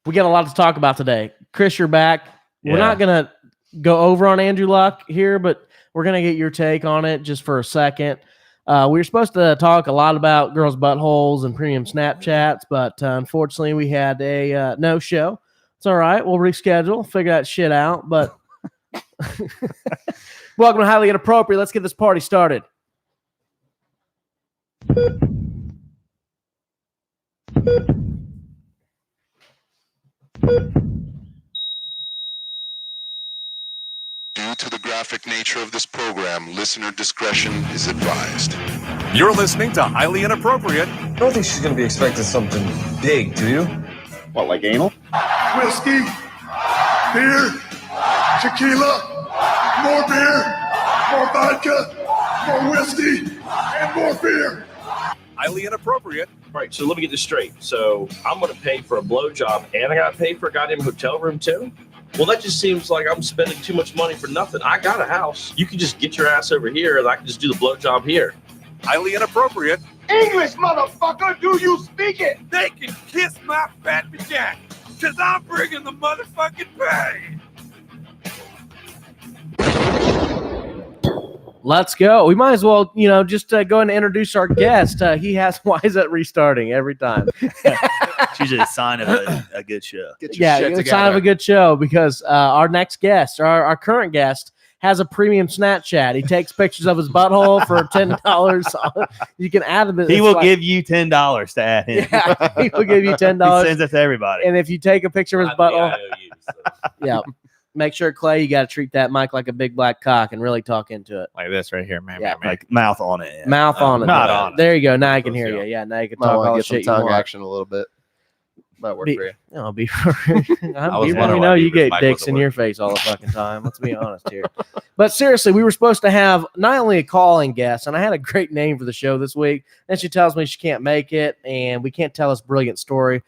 We got a lot to talk about today. Chris, you're back. Yeah. We're not going to go over on Andrew Luck here, but we're going to get your take on it just for a second. We were supposed to talk a lot about girls' buttholes and premium Snapchats, but unfortunately we had a no-show. It's all right. We'll reschedule, figure that shit out. But welcome to Highly Inappropriate. Let's get this party started. Due to the graphic nature of this program, listener discretion is advised. You're listening to Highly Inappropriate. I don't think she's going to be expecting something big, do you? What, like anal? Whiskey, beer, tequila, more beer, more vodka, more whiskey, and more beer. Highly Inappropriate. Right, so let me get this straight. So I'm going to pay for a blowjob and I got to pay for a goddamn hotel room too? Well, that just seems like I'm spending too much money for nothing. I got a house. You can just get your ass over here and I can just do the blowjob here. Highly Inappropriate. English, motherfucker, do you speak it? They can kiss my fat vagina, because I'm bringing the motherfucking pain. Let's go. We might as well, just go and introduce our guest. Why is that restarting every time? It's usually a sign of a good show. It's a sign of a good show because our next guest, our current guest, has a premium Snapchat. He takes pictures of his butthole for $10. You can add them. He will give you $10 to add him. Yeah, he will give you $10. He sends it to everybody. And if you take a picture of his butthole, yeah. Make sure, Clay, you got to treat that mic like a big black cock and really talk into it. Like this right here, man. Yeah. Like mouth on it. Yeah. Mouth on it. Not on it. There you go. Now I can hear you. Yeah, now you can talk all the shit you want. action a little bit. Might work for you. I'll be. wondering you get mic dicks wasn't in your face all the fucking time. Let's be honest here. But seriously, we were supposed to have not only a call-in guest, and I had a great name for the show this week. Then she tells me she can't make it, and we can't tell this brilliant story.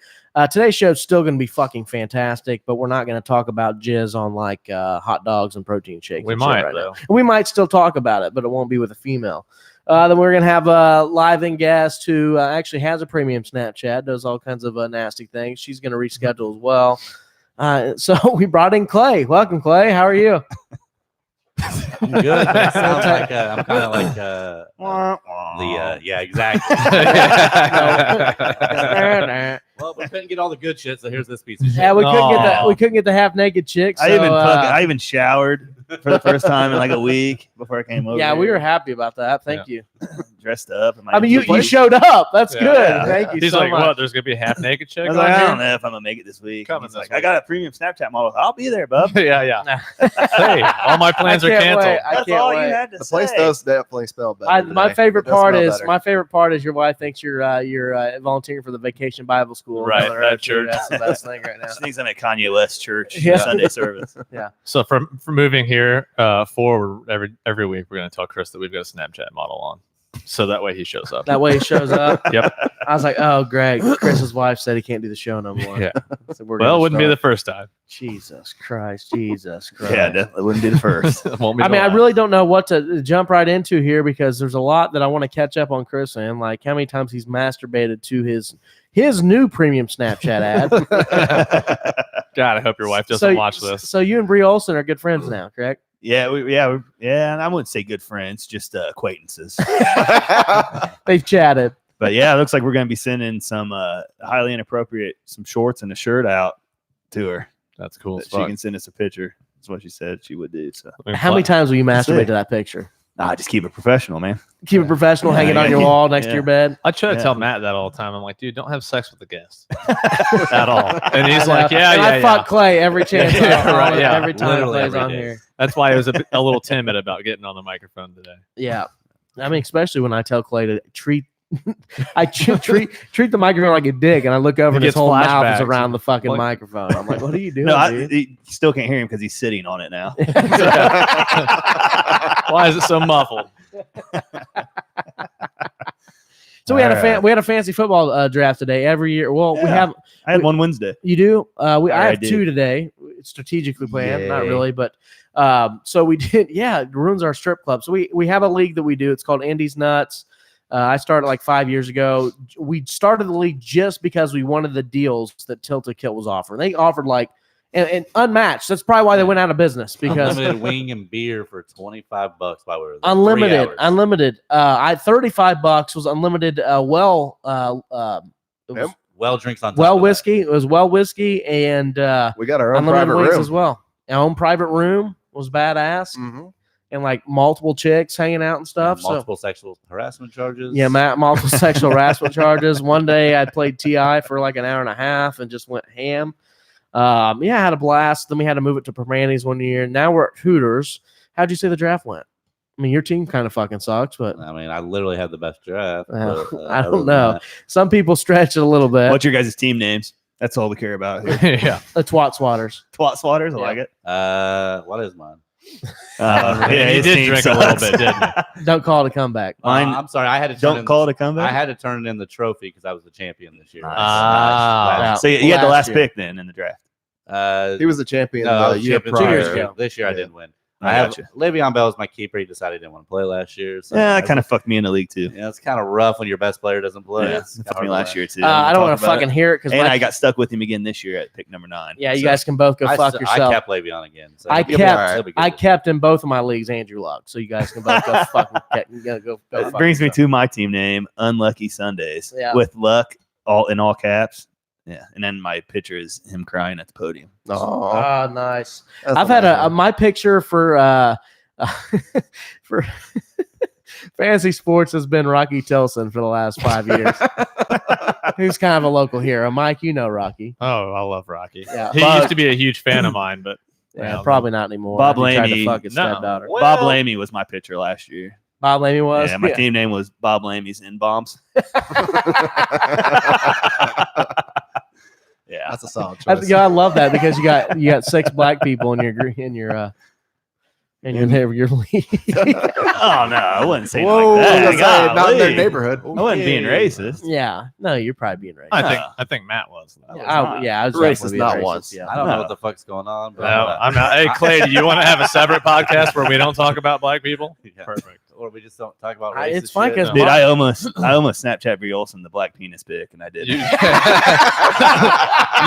Today's show is still going to be fucking fantastic, but we're not going to talk about jizz on like hot dogs and protein shakes. We might, right though. now. We might still talk about it, but it won't be with a female. Then we're going to have a live-in guest who actually has a premium Snapchat, does all kinds of nasty things. She's going to reschedule as well. So we brought in Clay. Welcome, Clay. How are you? I'm good. That sounds like I'm kind of like yeah, exactly. Well, we couldn't get all the good shit, so here's this piece of shit. Yeah, we couldn't get the half-naked chick. So, I even showered for the first time in like a week before I came over. Yeah, here. we were happy about that. Thank you. Dressed up. You showed up. That's good. Yeah. Thank you He's so like, much. what? There's gonna be a half naked chick. I was like, I don't know if I'm gonna make it this week. Coming He's this like, week. I got a premium Snapchat model. I'll be there, bub. yeah. Hey, all my plans are I can't canceled. wait. I That's can't all wait. you had to The say. place does definitely smell better. My favorite It does smell part better. is your wife thinks you're volunteering for the Vacation Bible School. Right, Another that attitude. church. That's the best thing right now. She thinks I'm at Kanye West church Yeah. Sunday service. So for moving here forward every week, we're gonna tell Chris that we've got a Snapchat model on, so that way he shows up. That way he shows up. Yep. I was like, oh, Greg. Chris's wife said he can't do the show no more. Yeah. So we're Well, gonna it wouldn't be the start. first time. Jesus Christ. Jesus Christ. Yeah, definitely wouldn't be the first. Won't be I the mean, I last. really don't know what to jump right into here because there's a lot that I want to catch up on Chris and like how many times he's masturbated to his new premium Snapchat ad. God, I hope your wife doesn't watch this. So you and Brie Olson are good friends now, correct? Yeah, and I wouldn't say good friends, just acquaintances. They've chatted. But yeah, it looks like we're going to be sending some highly inappropriate, some shorts and a shirt out to her. That's cool. That she can send us a picture. That's what she said she would do. So How many times will you That's masturbate it. to that picture? nah, just keep it professional, man. Keep it professional, hang it on your wall next to your bed. I try to Yeah. tell Matt that all the time. I'm like, dude, don't have sex with the guests at all. And he's like, And yeah. I fuck Clay every chance. Yeah, right, yeah. Every time Literally Clay's every on day. here. That's why I was a little timid about getting on the microphone today. Yeah. I mean, especially when I tell Clay to treat the microphone like a dick, and I look over and his gets whole mouth is flashbacks. around the fucking Like- microphone. I'm like, what are you doing, No, dude? you still can't hear him because he's sitting on it now. Why is it so muffled? So we had a fancy football draft today. Every year, well, we Yeah. have. I had one Wednesday. You do? I I have did. two today. It's strategically planned, not Yay. really, but so we did. Yeah, it ruins our strip club. So we have a league that we do. It's called Indy's Nuts. I started like 5 years ago. We started the league just because we wanted the deals that Tilted Kilt was offering. They offered like and unmatched. That's probably why they went out of business because unlimited wing and beer for $25 while we were there. Unlimited. I $35 was unlimited. It was well drinks on top well of whiskey. It was well whiskey and we got our own unlimited private wings room as well. Our own private room was badass. And like multiple chicks hanging out and stuff. And multiple sexual harassment charges. Yeah, multiple sexual harassment charges. One day I played TI for like an hour and a half and just went ham. I had a blast. Then we had to move it to Permanis one year. Now we're at Hooters. How'd you say the draft went? I mean, your team kind of fucking sucks, but I mean, I literally had the best draft. I don't know. Some people stretch it a little bit. What's your guys' team names? That's all we care about here. Yeah. The Twat Swatters. Twat Swatters, I like it. What is mine? He did drink a little bit, didn't he? Don't call it a comeback. I'm sorry, I had to Don't call it a comeback. I had to turn in the trophy because I was the champion this year. So you had the last pick then in the draft. He was the champion No, the year champion prior. 2 years ago. This year I didn't win. I have Le'Veon Bell is my keeper. He decided he didn't want to play last year. So Yeah, that kind of fucked me in the league too. Yeah, it's kind of rough when your best player doesn't play. Yeah, It's it kinda fucked me hard last to year too. I don't want to fucking hear it because And I got stuck with him again this year at pick number 9. Yeah, you guys can both go fuck yourself. I kept Le'Veon again. So I he'll be all right. He'll be good. kept in both of my leagues Andrew Luck, so you guys can both go fucking go It fuck brings me yourself. to my team name, Unlucky Sundays, Yeah. with luck all in all caps. Yeah, and then my picture is him crying at the podium. Oh, nice. I've had my picture for for fantasy sports has been Rocky Tilson for the last 5 years. Who's kind of a local hero. Mike, you know Rocky. Oh, I love Rocky. Yeah. He used to be a huge fan of mine, but probably not anymore. Bob He tried to Lamey. fuck his stepdaughter. Bob Lamey was my pitcher last year. Bob Lamey was? Yeah, my team name was Bob Lamey's In Bombs. Yeah, that's a solid choice. I love that because you got 6 black people in your league. Oh no, I wouldn't say Whoa, like that. say not in their Golly. neighborhood. I wasn't being racist. Yeah, no, you're probably being racist. I think Matt was. I was Racist, definitely being not racist, once. Yeah. I don't know what the fuck's going on. But No, I'm not. Hey, Clay, do you want to have a separate podcast where we don't talk about black people? Yeah. Perfect. Or we just don't talk about It's racist fine shit. 'cause No. Dude, I almost Snapchat Brie Olson the black penis pic, and I did.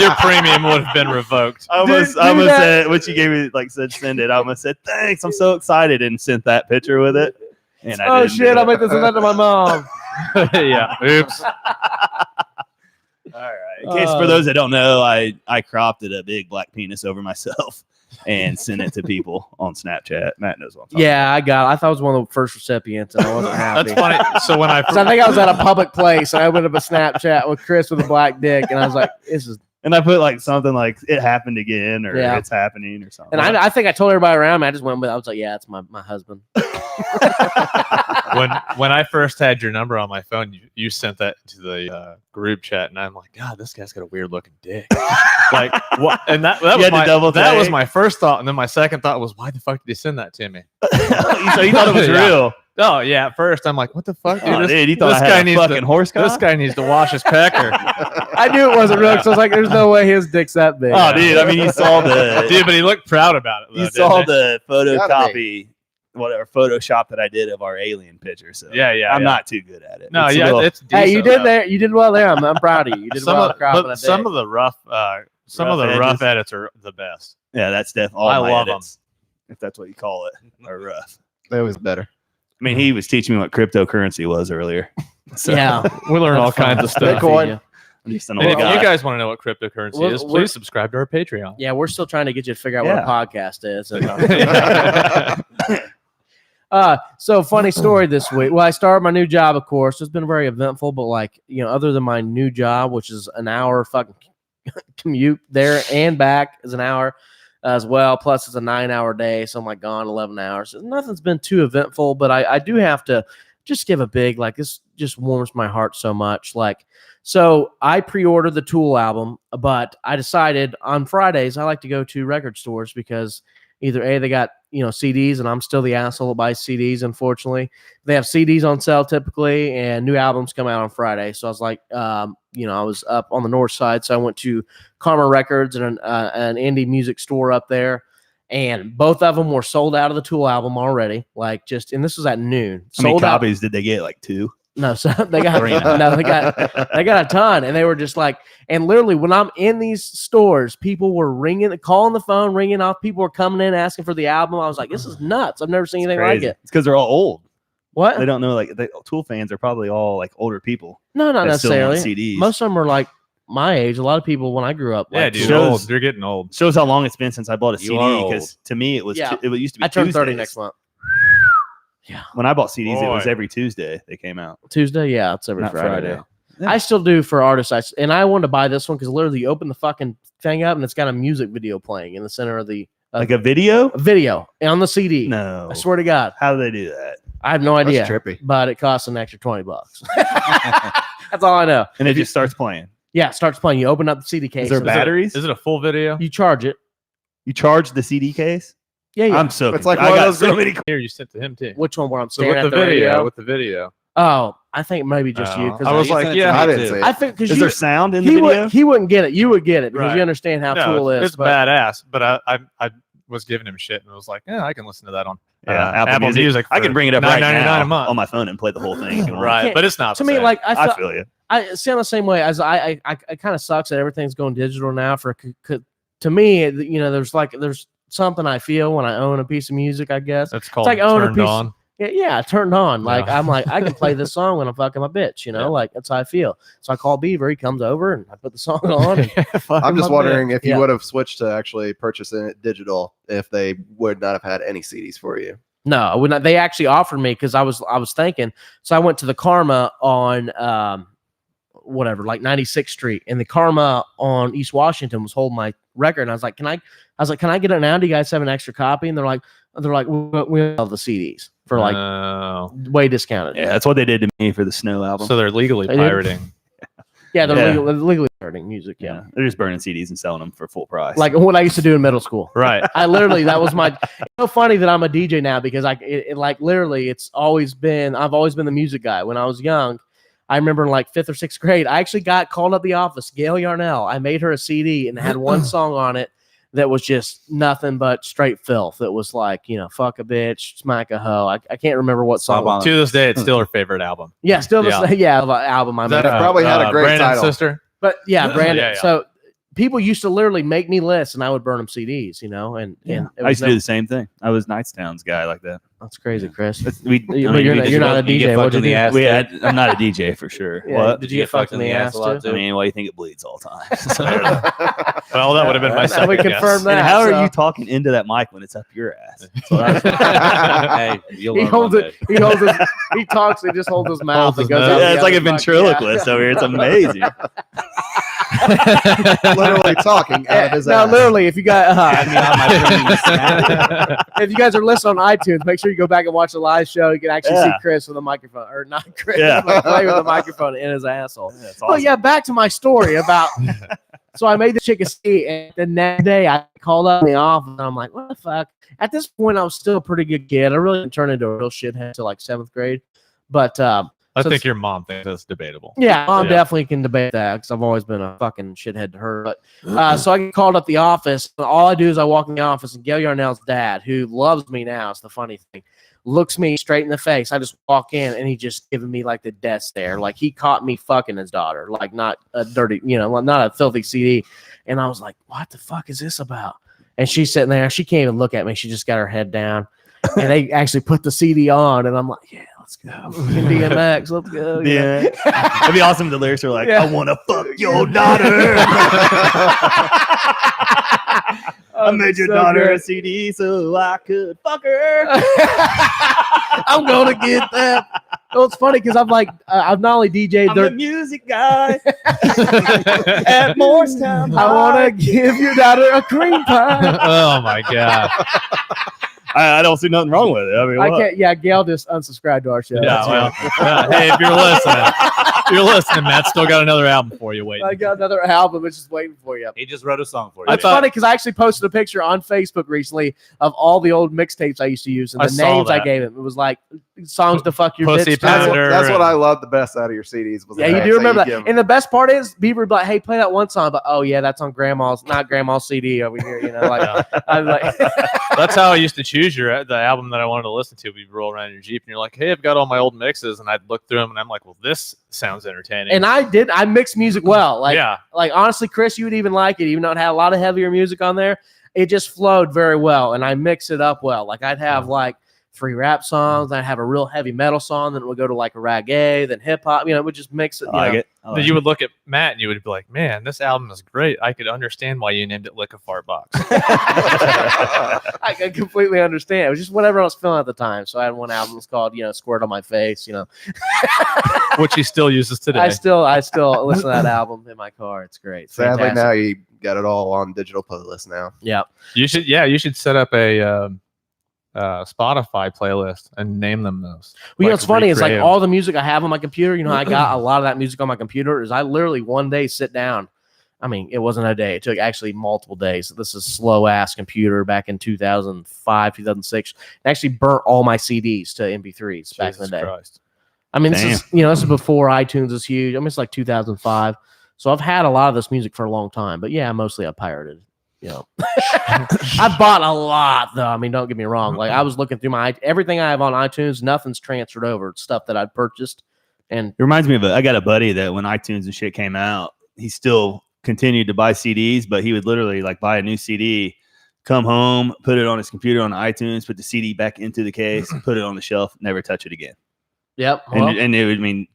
Your premium would have been revoked. I almost said what you gave me, said send it. I almost said thanks. I'm so excited, and sent that picture with it. And I Oh didn't shit! do I'll make this send that to my mom. Yeah. Oops. All right. In case for those that don't know, I cropped it a big black penis over myself and sent it to people on Snapchat. Matt knows what I'm talking Yeah, I got it. I thought I was one of the first recipients, and I wasn't happy. That's funny. So when I So I think I was at a public place, and I opened up a Snapchat with Chris with a black dick, and I was like, "This is." And I put something like it happened again or it's happening or something. And I think I told everybody around me. I just went with. I was like, "Yeah, it's my husband." when I first had your number on my phone, you sent that to the group chat, and I'm like, God, this guy's got a weird looking dick. Like what? And that was my first thought, and then my second thought was, why the fuck did he send that to me? So you thought it was Yeah. real. Oh yeah, at first I'm like, what the fuck, dude? Oh, dude, you thought this I guy had a needs fucking horse cock? This guy needs to wash his pecker. I knew it wasn't real because I was like, "There's no way his dick's that big." Oh, dude! I mean, you saw the Dude, but he looked proud about it. Though, you didn't saw he? the Gotta photocopy, whatever Photoshop that I did of our alien picture. So Yeah, I'm not too good at it. No, It's a yeah, little- it's Hey, you decent, did though. there. You did well there. I'm proud of you. You did Some well of, cropping but a some dick. of the rough Rough edits are the best. yeah, that's definitely all I my love edits, if that's what you call it, are rough. That was better. I mean, he was teaching me what cryptocurrency was earlier. So, Yeah, We learn all That's fun. kinds of stuff. Bitcoin. I'm just an And old if you guy. guys want to know what cryptocurrency We're- is, we're- please subscribe to our Patreon. yeah. We're still trying to get you to figure out Yeah. what a podcast is. So funny story this week. Well, I started my new job, of course. It's been very eventful, but other than my new job, which is an hour fucking commute there and back is an hour as well. Plus it's a 9-hour day. So I'm gone 11 hours. Nothing's been too eventful, but I do have to just give a big, this just warms my heart so much. So I pre-ordered the Tool album, but I decided on Fridays, I like to go to record stores because either A, they got, CDs, and I'm still the asshole that buys CDs, unfortunately. They have CDs on sale typically, and new albums come out on Friday. So I was like, I was up on the north side, so I went to Karma Records and an indie music store up there, and both of them were sold out of the Tool album already. And this was at noon. How many Sold out. copies did they get? 2? No, so they got they got a ton, and they were just like, and literally when I'm in these stores, people were calling the phone, ringing off. People were coming in asking for the album. I was like, this is nuts. I've never seen anything like it. It's because they're all old. What? They don't know. Like the Tool fans are probably all like older people. No, not necessarily. CDs. Most of them are like my age. A lot of people when I grew up. Yeah, like, dude, old. You're getting old. Shows how long it's been since I bought a CD. Because to me, it was it used to be. I turned 30 Tuesdays. next month. Yeah. When I bought CDs, it was every Tuesday they came out. Tuesday, yeah, it's every Not Friday. Yeah. I still do for artists. And I wanted to buy this one because literally you open the fucking thing up and it's got a music video playing in the center of the like a video? A video on the CD. No. I swear to God. How do they do that? I have no idea. That's trippy. But it costs an extra $20. That's all I know. And it just starts playing. Yeah, it starts playing. You open up the CD case. Is there batteries? Is it a full video? You charge it. You charge the CD case? Yeah, yeah. I'm so It's like I one of got those so many. Here, you sent to him too. Which one? Where I'm So staring with at the video, radio? with the video. Oh, I think maybe just you. I was like, yeah, I didn't see it. I think because Is there sound in the he video? he wouldn't get it. You would get it because Right. you understand how cool it is. It's badass, but I was giving him shit and was like, yeah, I can listen to that on Apple Music. I can bring it up right $9.99 now a month. on my phone and play the whole thing. if you want. Right, but it's not To the me, same. like I feel you. I see on the same way as I kind of sucks that everything's going digital now. To me, there's something I feel when I own a piece of music. I guess That's called like owning a turned piece- on. yeah, turned on. Like Yeah. I'm like I can play this song when I'm fucking my bitch. Yeah. Like that's how I feel. So I call Beaver. He comes over and I put the song on. And I'm just wondering if you Yeah. would have switched to actually purchasing it digital if they would not have had any CDs for you. No, I would not. They actually offered me because I was thinking. So I went to the Karma on whatever, like 96th Street, and the Karma on East Washington was holding my record. And I was like, can I get it now? Do you guys have an extra copy? And they're like, we have the CDs for like way discounted. Yeah, that's what they did to me for the Snow album. So they're legally They did? pirating. Yeah, they're Yeah. legally pirating music. Yeah. They're just burning CDs and selling them for full price. Like what I used to do in middle school. Right. I literally, that was my, it's so funny that I'm a DJ now because like literally I've always been the music guy. When I was young, I remember in like 5th or 6th grade, I actually got called up the office, Gail Yarnell. I made her a CD and it had one song on it that was just nothing but straight filth. It was like, fuck a bitch, smack a hoe. I can't remember what song. To this day, it's still her favorite album. Yeah, still the album I Is made. that, probably had a great Brandon's title. sister? But yeah, Brandon. Yeah. So people used to literally make me lists and I would burn them CDs, and it I used to do never- the same thing. I was Nightstown's guy like that. That's crazy, Chris. We, But you're not a DJ. What'd you do? I'm not a DJ for sure. Yeah, What? did you get fucked in the ass too? I mean, why do you think it bleeds all the time? Well, that would have been my second We guess. confirmed that. And how so- are you talking into that mic when it's up your ass? That's what I was- Hey, you'll He learn holds one it. day. He holds his. He talks. He just holds his mouth. Holds and his goes nose. out yeah, the it's like a other fuck- ventriloquist over here. It's amazing. Literally talking out of his No, ass. literally. If you guys, Add me on my friend. if you guys are listening on iTunes, make sure you go back and watch the live show. You can actually see Yeah. Chris with a microphone, or not Chris, Yeah. but play with a microphone in his asshole. That's Well, awesome. yeah, back to my story about. So I made the chick a seat, and the next day I called up in the office, and I'm like, what the fuck? At this point, I was still a pretty good kid. I really didn't turn into a real shithead until like 7th grade. But I So think your mom thinks that's debatable. yeah, Mom Yeah. definitely can debate that because I've always been a fucking shithead to her. But so I get called up the office. And all I do is I walk in the office, and Gail Yarnell's dad, who loves me now, is the funny thing, looks me straight in the face. I just walk in, and he just giving me like the death stare, like he caught me fucking his daughter, like not a dirty, not a filthy CD. And I was like, what the fuck is this about? And she's sitting there. She can't even look at me. She just got her head down. And they actually put the CD on, and I'm like, yeah, let's go. Fucking DMX, let's go. Yeah. It'd be awesome if the lyrics are like, Yeah. I want to fuck your daughter. I made your so daughter good. a CD so I could fuck her. I'm gonna get that. Well, it's funny because I'm like, I've not only DJ'd. I'm the music guy at Morristown. I want to give your daughter a cream pie. Oh my god. I don't see nothing wrong with it. I mean, I what? can't. Yeah, Gail just unsubscribed to our show. Yeah, well, hey, if you're listening, Matt's still got another album for you waiting. I got another album. It's just waiting for you. He just wrote a song for you. It's funny because I actually posted a picture on Facebook recently of all the old mixtapes I used to use and I the saw names I that. gave him. It was like songs to fuck your Pussy bitch. Pounder. That's what I love the best out of your CDs. Was the Yeah, you facts do remember that. give. And the best part is, Beaver would be like, "Hey, play that one song," but oh yeah, that's on Grandma's, not Grandma's CD over here. You know, like I'm like, That's how I used to choose the album that I wanted to listen to. We'd roll around in your Jeep, and you're like, "Hey, I've got all my old mixes," and I'd look through them, and I'm like, "Well, this sounds entertaining." and I mix music well. Like, yeah, like honestly, Chris, you would even like it, even though it had a lot of heavier music on there. It just flowed very well, and I mix it up well. Like I'd have like 3 rap songs, I'd have a real heavy metal song, then it would go to like a reggae, then hip hop. You know, it would just mix it. I like it. Then you would look at Matt and you would be like, "Man, this album is great. I could understand why you named it Lick a Fart Box." I can completely understand. It was just whatever I was feeling at the time. So I had one album that's called, Squirt on My Face. Which he still uses today. I still listen to that album in my car. It's great. Sadly, Fantastic. now you got it all on digital playlist now. Yeah. You should set up a Spotify playlist and name them those. Well, what's funny is like recreate 'em. all the music I have on my computer, I got a lot of that music on my computer is I literally one day sit down. I mean, it wasn't a day. It took actually multiple days. This is slow ass computer back in 2005, 2006. I actually burnt all my CDs to MP3s back in the Jesus day. Christ. I mean, this is before iTunes was huge. I mean, it's like 2005. So I've had a lot of this music for a long time, but yeah, mostly I pirated. I bought a lot though. I mean, don't get me wrong. Like I was looking through everything I have on iTunes, nothing's transferred over. It's stuff that I'd purchased. And it reminds me of I got a buddy that when iTunes and shit came out, he still continued to buy CDs, but he would literally like buy a new CD, come home, put it on his computer on iTunes, put the CD back into the case, put it on the shelf, never touch it again. Yep. And it would mean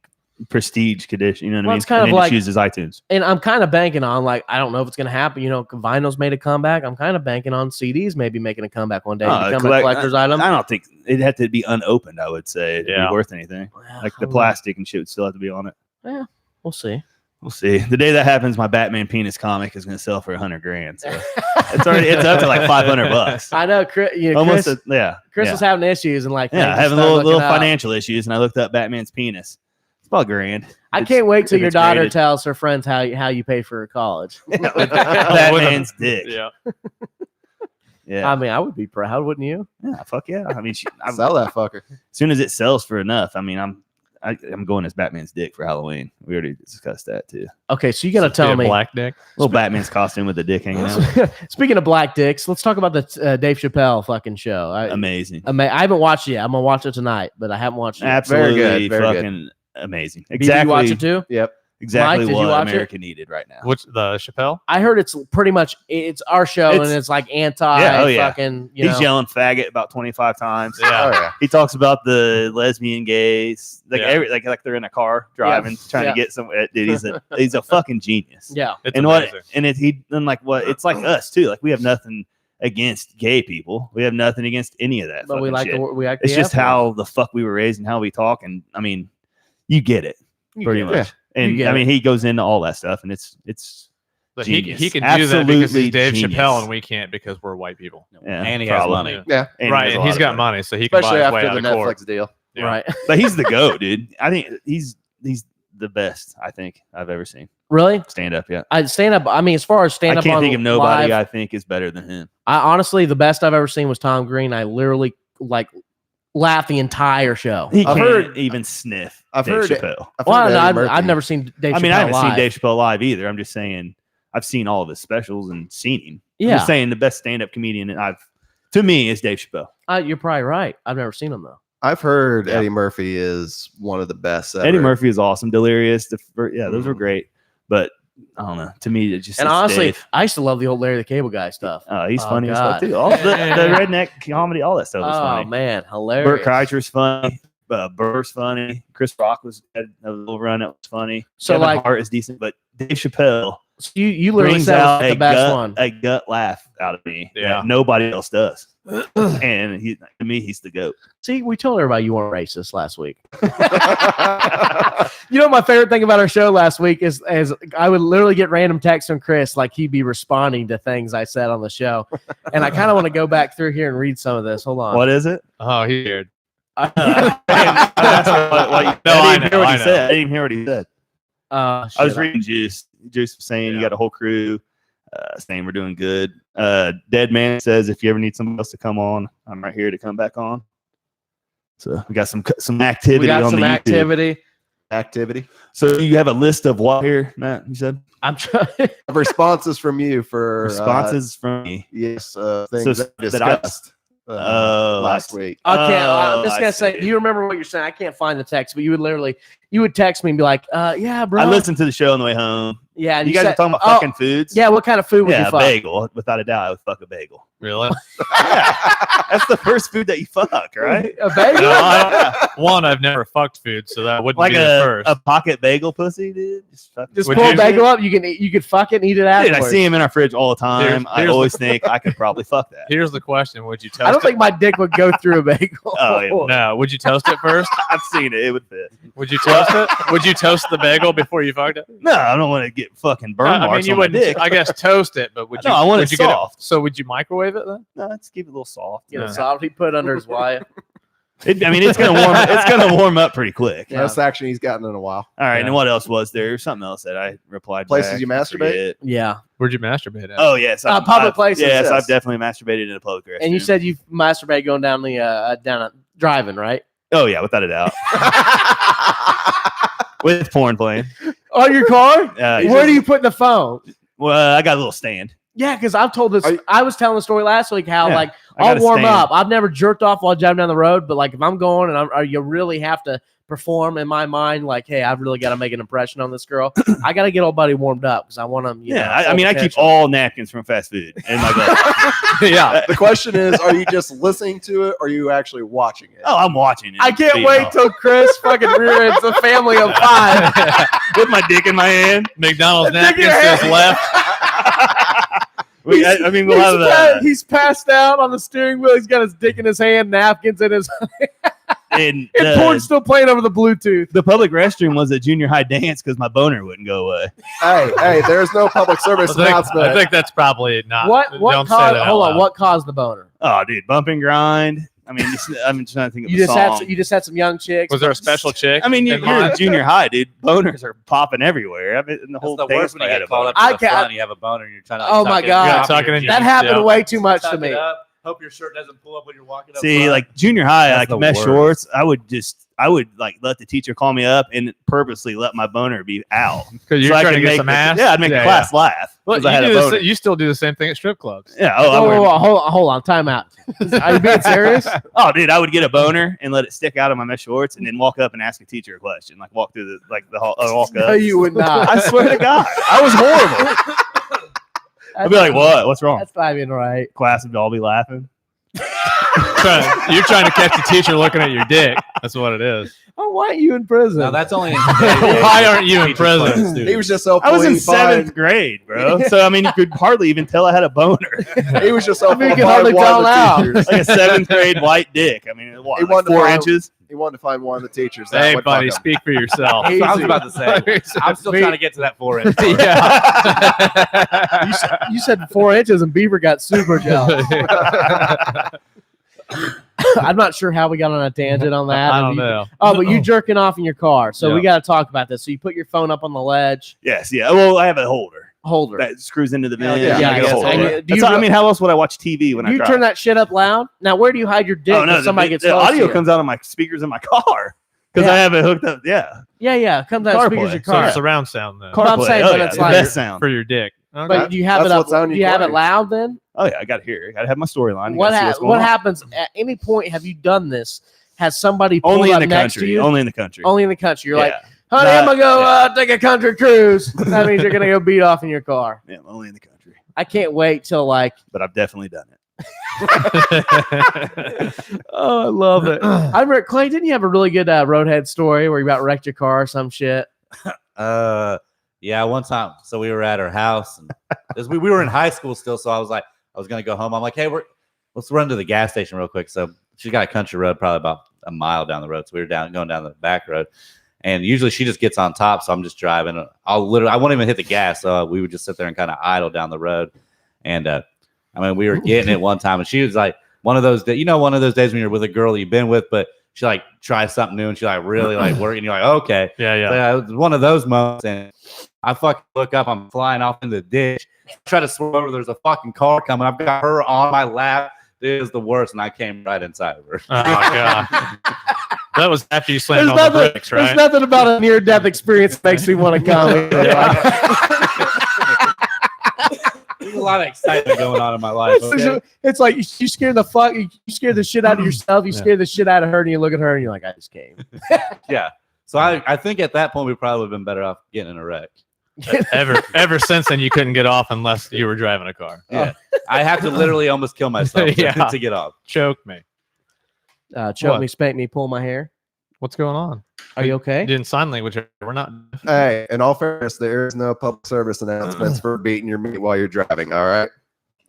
prestige condition, you know what I mean? It's kind of like chooses iTunes. And I'm kind of banking on like I don't know if it's gonna happen. Vinyl's made a comeback. I'm kind of banking on CDs maybe making a comeback one day, become a collector's item. I don't think it'd have to be unopened. I would say it'd be worth anything. Well, like the plastic and shit would still have to be on it. Yeah, we'll see. We'll see. The day that happens, my Batman penis comic is going to sell for $100,000. So it's up to like $500. I know, Chris. Chris was having issues and like having little financial issues, and I looked up Batman's penis. It's about $1,000. I can't wait till your daughter tells her friends how you pay for her college. Batman's dick. Yeah. Yeah. I mean, I would be proud, wouldn't you? Yeah, fuck yeah. I mean, I sell that fucker. As soon as it sells for enough, I mean, I'm going as Batman's dick for Halloween. We already discussed that too. Okay, so you got to tell me black dick, little Batman's costume with the dick hanging out. Speaking of black dicks, let's talk about the Dave Chappelle fucking show. Amazing. I haven't watched it yet. I'm gonna watch it tonight, but I haven't watched it. Absolutely, very fucking amazing. Exactly. Did you watch it too? Yep. Exactly Mike, what America needed right now. Which the Chappelle? I heard it's pretty much it's our show, and it's like anti fucking. He's yelling faggot about 25 times. Yeah. Oh, yeah. He talks about the lesbian gays, like they're in a car driving, trying to get somewhere. Dude, he's a fucking genius. Yeah, it's amazing. It's like us too. Like we have nothing against gay people. We have nothing against any of that. But we like shit. It's just how the fuck we were raised and how we talk, and I mean, you get it pretty much. Yeah. And I mean, he goes into all that stuff, and it's But he can do Absolutely that because he's Dave genius. Chappelle, and we can't because we're white people. Yeah, and he has money. Yeah. And Right, and he's got money, so he can Especially buy his way after out the of court. Netflix deal. Yeah. Right. But he's the GOAT, dude. I think he's the best I think I've ever seen. Really? Stand up, yeah. Stand up. I mean, as far as stand I up, can't think of nobody live, I think is better than him. I honestly, the best I've ever seen was Tom Green. I literally laughed the entire show. He I've can't heard- even sniff I've Dave heard it. Chappelle. I've never seen Dave Chappelle I mean, I haven't live. seen Dave Chappelle live either. I'm just saying I've seen all of his specials and seen him. Yeah. I'm just saying the best stand-up comedian to me is Dave Chappelle. You're probably right. I've never seen him though. I've heard Eddie Murphy is one of the best ever. Eddie Murphy is awesome. Delirious. Those were great. But I don't know. To me, it just And it's honestly, Dave. I used to love the old Larry the Cable Guy stuff. He's funny as fuck God. too. All the redneck comedy, all that stuff was funny. Oh man, Burt hilarious. Kreischer's funny. Burr's funny. Chris Rock had a little run that was funny. So, Kevin like- Hart is decent, but Dave Chappelle So you literally brings said out it was the best one. a gut laugh out of me Yeah. that nobody else does. And to me, he's the GOAT. See, we told everybody you weren't racist last week. You know, my favorite thing about our show last week is I would literally get random texts from Chris, like he'd be responding to things I said on the show. And I kind of want to go back through here and read some of this. Hold on. What is it? Oh, he weird. I didn't hear what he said. I didn't even hear what he said. I was reading Juice. Juice was saying you got a whole crew saying we're doing good. Dead Man says if you ever need somebody else to come on, I'm right here to come back on. So we got some activity We got on some the YouTube. Activity. So you have a list of what here, Matt? You said I'm trying. Responses from you for responses from me. Yes, So things that that I- discussed Oh, last I see. week. Okay, Oh, I'm just I gonna say, see. do you remember what you're saying? I can't find the text, but you would text me and be like, yeah, bro. I listened to the show on the way home. Yeah, and You guys said, are talking about oh, fucking foods. Yeah, what kind of food would Yeah, you fuck? bagel. Without a doubt, I would fuck a bagel. Really? Yeah, that's the first food that you fuck, right? A bagel? No, one, I've never fucked food, so that wouldn't Like be the first. a pocket bagel pussy, dude. Just Would pull a you- bagel up. You could fuck it and eat it Dude, afterwards. I see him in our fridge all the time. I Here's always think I could probably fuck that. Here's the question: would you toast I don't it? think my dick would go through a bagel. Oh, yeah. No, would you toast it first? I've seen it. It would fit. Would you toast it? Would you toast the bagel before you fucked it? No, I don't want to get fucking burn I mean, marks you on my wouldn't. dick. I guess toast it, but would you? No, I want would it you get soft. So would you microwave it then? No, let's keep it a little soft. You know, soft. He put it under his wife. I mean, it's gonna warm. It's gonna warm up pretty quick. Yeah. Most action he's gotten in a while. All right, Yeah. and what else was there? Something else that I replied. Places back. you I masturbate? forget. Yeah. Where'd you masturbate at? Oh yes, Public places, Yes, yes. I've definitely masturbated in a public restroom. And you said you masturbate going down driving, right? oh yeah, without a doubt, with porn playing. On your car? Yeah. Where do you put the phone? Well, I got a little stand. Yeah, because I've told this. Are you- I was telling the story last week how Yeah, like I got I'll a warm stand. up. I've never jerked off while driving down the road, but like if I'm going and you really have to perform in my mind, like, hey, I've really got to make an impression on this girl. I got to get old buddy warmed up because I want him. I mean, I keep all napkins from fast food in my glove. Yeah. The question is, are you just listening to it or are you actually watching it? Oh, I'm watching it. I can't wait till Chris fucking rear ends a family of 5. with my dick in my hand. McDonald's Dick in napkin your says hand. left. I mean, we'll have He's passed out on the steering wheel. He's got his dick in his hand, napkins in his and and porn's still playing over the Bluetooth. the public restroom was a junior high dance because my boner wouldn't go away. Hey, there's no public service announcement. I think that's probably not. What don't say caused? that out Hold on. loud. What caused the boner? Oh, dude, bump and grind. I mean, I'm trying to think of You a just song. had some young chicks. Was there a special chick? I mean, you're in mind? in junior high, dude. Boners are popping everywhere. I mean, the whole That's the dance worst when you I had get a called boner. up to I the can't- front and you have a boner and you're trying to. Oh my God. Yeah, tucking in That your- happened yeah. way too much to Tuck me. it up. Hope your shirt doesn't pull up when you're walking up. See, front. like junior high, That's like the mesh worst. shorts. I would like let the teacher call me up and purposely let my boner be out. Because you're So I trying to could get make some the- ass. Yeah, I'd make the class laugh. Well, 'cause I had a you, boner. you still do the same thing at strip clubs. Yeah. Oh, I Whoa, would- hold on. Time out. Are you being serious? oh, dude, I would get a boner and let it stick out of my mesh shorts, and then walk up and ask a teacher a question, like walk through the hall, walk up. No, you would not. I swear to God, I was horrible. I'd be like, "What? What's wrong?" That's not even right. Class would all be laughing. You're trying to catch the teacher looking at your dick. That's what it is. Oh, why aren't you in prison? no, that's only. Why aren't you in prison? He was just so I was in fully fine. 7th grade, bro. So I mean, you could hardly even tell I had a boner. He was just so I mean, you full can of hardly one of tell the now. teachers. Like a 7th grade white dick. I mean, what, He like wanted to 4 find- inches? He wanted to find one of the teachers. That Hey, would buddy, fuck him. speak for yourself. I was about to say. I'm still trying to get to that 4 inch. Yeah. You said 4 inches, and Beaver got super jealous. I'm not sure how we got on a tangent on that. I don't know. Oh, but you jerking off in your car. So we Yeah. got to talk about this. So you put your phone up on the ledge Yes, yeah. Well, I have a holder holder. that screws into the vent. yeah, yeah, I I got a guess. holder. And That's do you how- I re- mean, how else would I watch TV when I You drive? turn that shit up loud. Now, where do you hide your dick Oh no, if somebody gets the close audio to you? comes out of my speakers in my car because Yeah. I have it hooked up. Yeah, Yeah, it comes out of CarPlay. speakers of your So car. surround sound then. Car- I'm saying, oh, but yeah, it's the like- best sound. For your dick. Okay. But do you have That's it up? what sound Do you you have it play. loud then? Oh yeah, I got to hear it. I got to have my storyline. What What happens at any point? Have you done this? Has somebody pulled Only up in the next to country. you? Only in the country. Only in the country. You're like, Yeah. honey, I'm gonna go Yeah. take a country cruise. That means you're gonna go beat off in your car. Yeah, only in the country. I can't wait till like. But I've definitely done it. Oh, I love it. I remember Clay. Didn't you have a really good roadhead story where you about wrecked your car or some shit? Yeah, one time. So we were at her house, and we were in high school still. So I was gonna go home. I'm like, hey, let's run to the gas station real quick. So she got a country road, probably about a mile down the road. So we were going down the back road, and usually she just gets on top. So I'm just driving. I won't even hit the gas. So we would just sit there and kind of idle down the road. And I mean, we were getting it one time, and she was like one of those days when you're with a girl you've been with, but she like tries something new, and she like really like working. You're like, okay, Yeah. So, it was one of those moments, and I fucking look up. I'm flying off in the ditch. I try to swerve over. There's a fucking car coming. I've got her on my lap, It was the worst, and I came right inside of her. Oh god. That was after you slammed on the brakes, right? There's nothing about a near-death experience that makes me want to come. There's a lot of excitement going on in my life. Okay? It's like you scared the shit out of yourself. You scared the shit out of her, and you look at her, and you're like, I just came. Yeah. So I think at that point we probably would have been better off getting in a wreck. Ever since then, you couldn't get off unless you were driving a car. Yeah. I have to literally almost kill myself to get off. Choke me. Choke me, spank me, pull my hair. What's going on? Are you okay? In sign language, we're not. Hey, in all fairness, there is no public service announcements for beating your meat while you're driving. All right,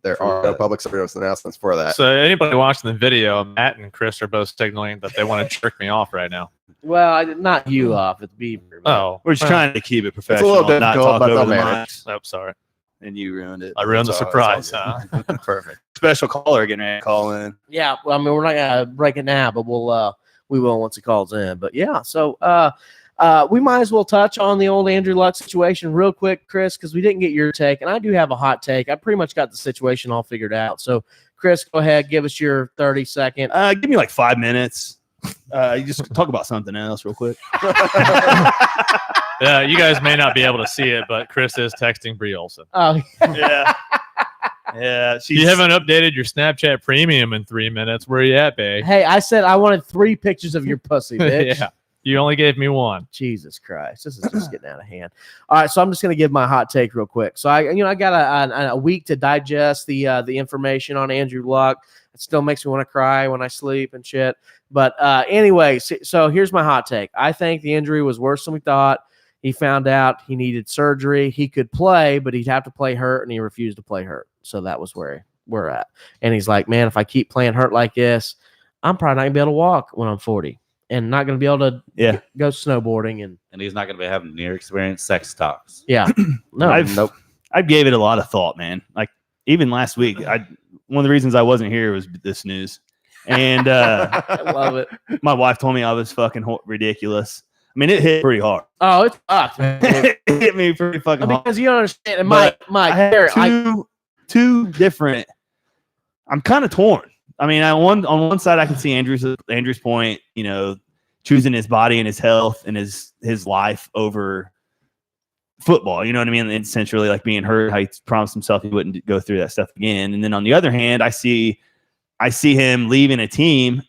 there are no public service announcements for that. So anybody watching the video, Matt and Chris are both signaling that they want to jerk me off right now. Well, not you off. It's Beaver. Oh, We're just trying to keep it It's a professional, little not difficult, talk but over the they'll manage. mics. Oh, sorry. And you ruined it. I ruined the It's all- surprise, it's all huh? Perfect. Special caller getting ready to call in. Yeah, well, I mean, we're not gonna break it now, but we will once he calls in. But yeah, so we might as well touch on the old Andrew Luck situation real quick, Chris, because we didn't get your take, and I do have a hot take. I pretty much got the situation all figured out. So, Chris, go ahead, give us your 30-second. Give me like 5 minutes. You just talk about something else real quick. Yeah, you guys may not be able to see it, but Chris is texting Brie Olson. Oh, Yeah. Yeah. You haven't updated your Snapchat premium in 3 minutes. Where you at, babe? hey, I said I wanted 3 pictures of your pussy, bitch. Yeah. You only gave me 1. Jesus Christ, this is just getting out of hand. All right, so I'm just gonna give my hot take real quick. So I got a week to digest the information on Andrew Luck. It still makes me want to cry when I sleep and shit. But anyway, so here's my hot take. I think the injury was worse than we thought. He found out he needed surgery. He could play, but he'd have to play hurt, and he refused to play hurt. So that was where we're at. And he's like, man, if I keep playing hurt like this, I'm probably not gonna be able to walk when I'm 40. And not going to be able to go snowboarding. And he's not going to be having near experience sex talks. Yeah. No. I gave it a lot of thought, man. Like even last week, one of the reasons I wasn't here was this news. And I love it. My wife told me I was fucking ridiculous. I mean, it hit pretty hard. Oh, it's fucked, man. It hit me pretty fucking hard. Because you don't understand. And Mike, I had two different. I'm kind of torn. I mean, on one side, I can see Andrew's point, you know, choosing his body and his health and his life over football. You know what I mean? And essentially, like being hurt, how he promised himself he wouldn't go through that stuff again. And then on the other hand, I see him leaving a team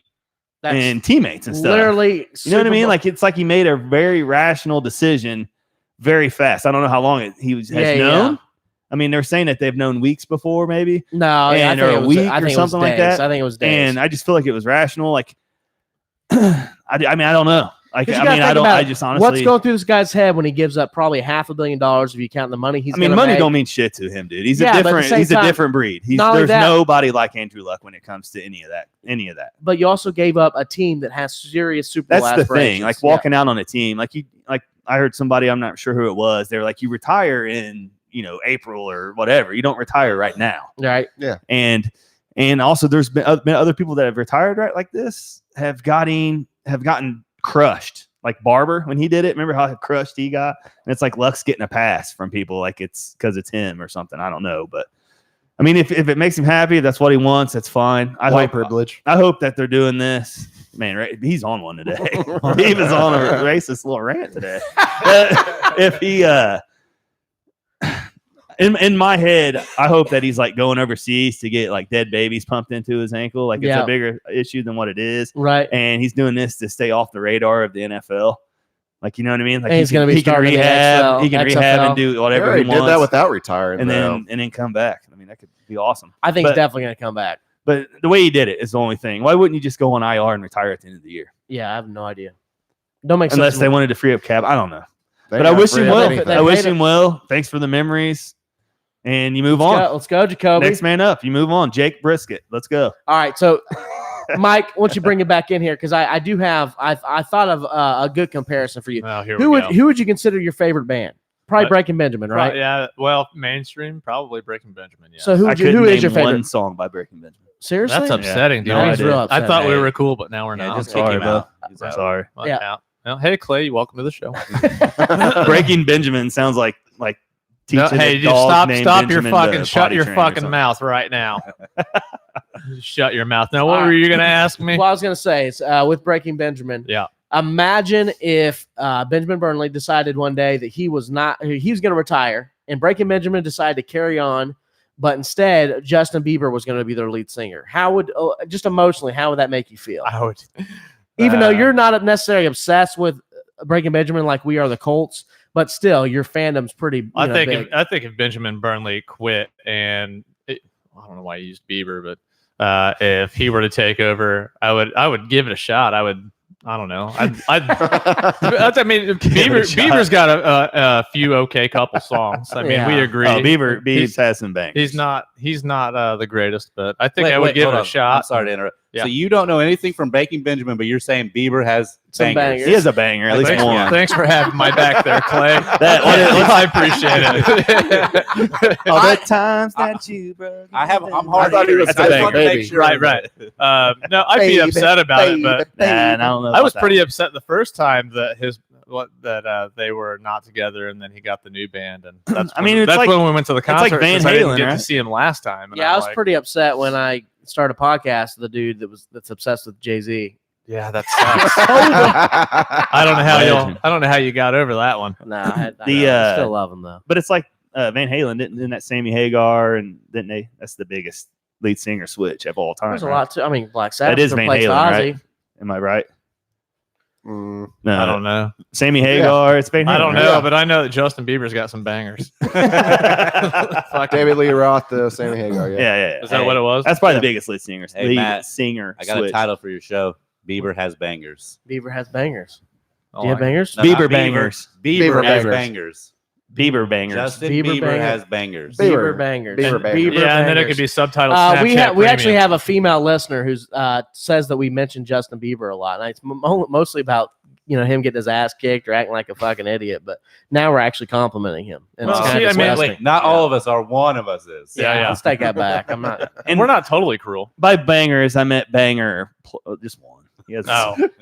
and teammates and stuff. Literally, you know what I mean? Like it's like he made a very rational decision very fast. I don't know how long has known. Yeah. I mean, they're saying that they've known weeks before, maybe. No, and or a week or something like that. I think it was days. And I just feel like it was rational. Like, I mean, I don't know. Like, I just honestly. What's going through this guy's head when he gives up probably $500 million if you count the money he's? Money don't mean shit to him, dude. He's a different breed. There's nobody like Andrew Luck when it comes to any of that. But you also gave up a team that has serious Super Bowl aspirations. That's the thing. Like walking out on a team, like I heard somebody, I'm not sure who it was. They're like, you retire in April or whatever. You don't retire right now. Right. Yeah. And also there's been other people that have retired right like this have gotten crushed. Like Barber, when he did it, remember how crushed he got? And it's like Luck's getting a pass from people like it's because it's him or something. I don't know. But I mean, if it makes him happy, if that's what he wants, that's fine. White privilege. I hope that they're doing this. Man, right? He's on one today. He was on a racist little rant today. If he in my head, I hope that he's like going overseas to get like dead babies pumped into his ankle. Like it's a bigger issue than what it is. Right. And he's doing this to stay off the radar of the NFL. Like, you know what I mean? Like he's going to be starting rehab. He can rehab and do whatever he wants. Did that without retiring, and then come back. I mean, that could be awesome. I think he's definitely going to come back. But the way he did it is the only thing. Why wouldn't you just go on IR and retire at the end of the year? Yeah, I have no idea. Don't make sense. Unless they wanted to free up cap. I don't know. But I wish him well. I wish him well. Thanks for the memories. And you move on. Let's go, Jacoby. Next man up. You move on. Jake Brisket. Let's go. All right. So, Mike, why don't you bring it back in here? Because I do have, I thought of a good comparison for you. Oh, who would you consider your favorite band? Probably Breaking Benjamin, right? Yeah. Well, mainstream, probably Breaking Benjamin. Yeah. So who is your favorite? One song by Breaking Benjamin. Seriously? That's upsetting, dude. Yeah, real upsetting. I thought we were cool, but now we're not. Just sorry, bro. I'm sorry. Yeah. Well, hey, Clay, welcome to the show. Breaking Benjamin sounds like hey, just stop your fucking shut your fucking mouth right now. Shut your mouth. Now, what were you going to ask me? Well, I was going to say, it's, with Breaking Benjamin. Yeah. Imagine if Benjamin Burnley decided one day that he was going to retire, and Breaking Benjamin decided to carry on, but instead Justin Bieber was going to be their lead singer. How would just emotionally, how would that make you feel? I would, even though you're not necessarily obsessed with Breaking Benjamin like we are the Colts, but still your fandom's pretty. I think big. if Benjamin Burnley quit and I don't know why he used Bieber, but if he were to take over, I would give it a shot. I don't know. I mean, Bieber's got a few okay couple songs. I mean, we agree. Oh, Bieber has some bangs. He's not the greatest, but I think I would give it a shot. I'm sorry to interrupt. Yeah. So you don't know anything from Breaking Benjamin, but you're saying Bieber has Some bangers. He has a banger, at least one. Thanks for having my back there, Clay. I appreciate it. All the times that you broke. I'm hard. I thought he was I just wanted to baby. make sure. Right. No, I'd be upset about it, but I don't know. I was pretty upset the first time that they were not together, and then he got the new band, and that's when we went to the concert. like Van because I didn't Halen, get right? to see him last time. And Yeah, I was like, pretty upset when I started a podcast with the dude that's obsessed with Jay-Z. Yeah, that sucks. I don't know how you got over that one. Nah, I still love him though. But it's like Van Halen didn't that Sammy Hagar, and didn't they? That's the biggest lead singer switch of all time. There's a right? lot to. I mean, Black Sabbath That is Van replaced Halen, Ozzy. right? Am I right? Mm. No, I don't know. Sammy Hagar. It's Van Halen. I don't know, Yeah. but I know that Justin Bieber's got some bangers. David Lee Roth, Sammy Hagar. Yeah. Is that what it was? That's probably the biggest lead singer. Hey, lead Matt, singer. I got switch. a title for your show. Bieber has bangers. Bieber has bangers. Oh, Do you have bangers? No, Bieber not bangers. Bieber has bangers. bangers. Bieber bangers. Justin Bieber Bieber bangers. has bangers. Bieber bangers. Bieber bangers. Yeah, and then it bangers. could be subtitled. We actually have a female listener who says that we mention Justin Bieber a lot, and it's mostly about him getting his ass kicked or acting like a fucking idiot. But now we're actually complimenting him, and it's Well, kind see, of I mean, disgusting. Wait, not all of us are. One of us is. Yeah. Let's take that back. I'm not. And we're not totally cruel. By bangers, I meant banger. Just one. He has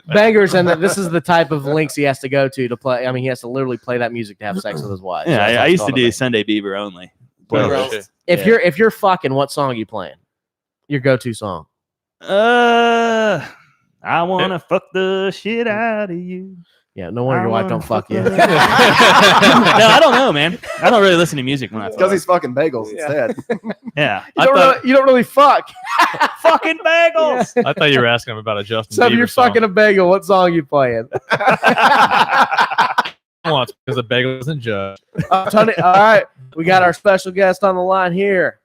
Bangers, and this is the type of links he has to go to play. I mean, he has to literally play that music to have sex with his wife. Yeah, So that's I what used to it's do called. Sunday Bieber only. Well, Playlist. If you're fucking, what song are you playing? Your go-to song? I wanna fuck the shit out of you. Yeah, no wonder your wife don't fuck you. No, I don't know, man. I don't really listen to music when I Because fuck. he's fucking bagels instead. Yeah, You don't really fuck. fucking bagels. I thought you were asking him about a Justin So if Bieber you're song. fucking a bagel, what song you playing? Once because the bagel isn't judged. Tony, all right, we got our special guest on the line here.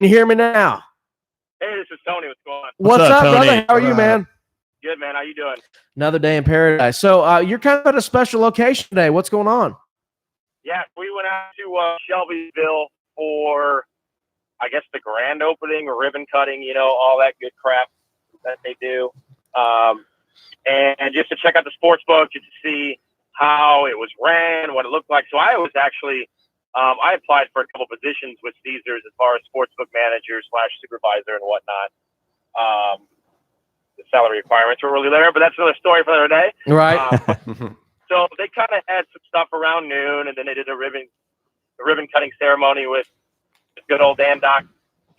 Can you hear me now? Hey, this is Tony. What's going on? What's up, up, Tony? brother? How are you, man? Good, man. How you doing? Another day in paradise. So you're kind of at a special location today. What's going on? Yeah, we went out to Shelbyville for, I guess, the grand opening or ribbon cutting, all that good crap that they do. And just to check out the sports book, just to see how it was ran, what it looked like. So I was actually, I applied for a couple positions with Caesars as far as sportsbook manager / supervisor and whatnot. The salary requirements were really there, but that's another story for another day. Right. So they kind of had some stuff around noon, and then they did a ribbon cutting ceremony with good old Dan Doc,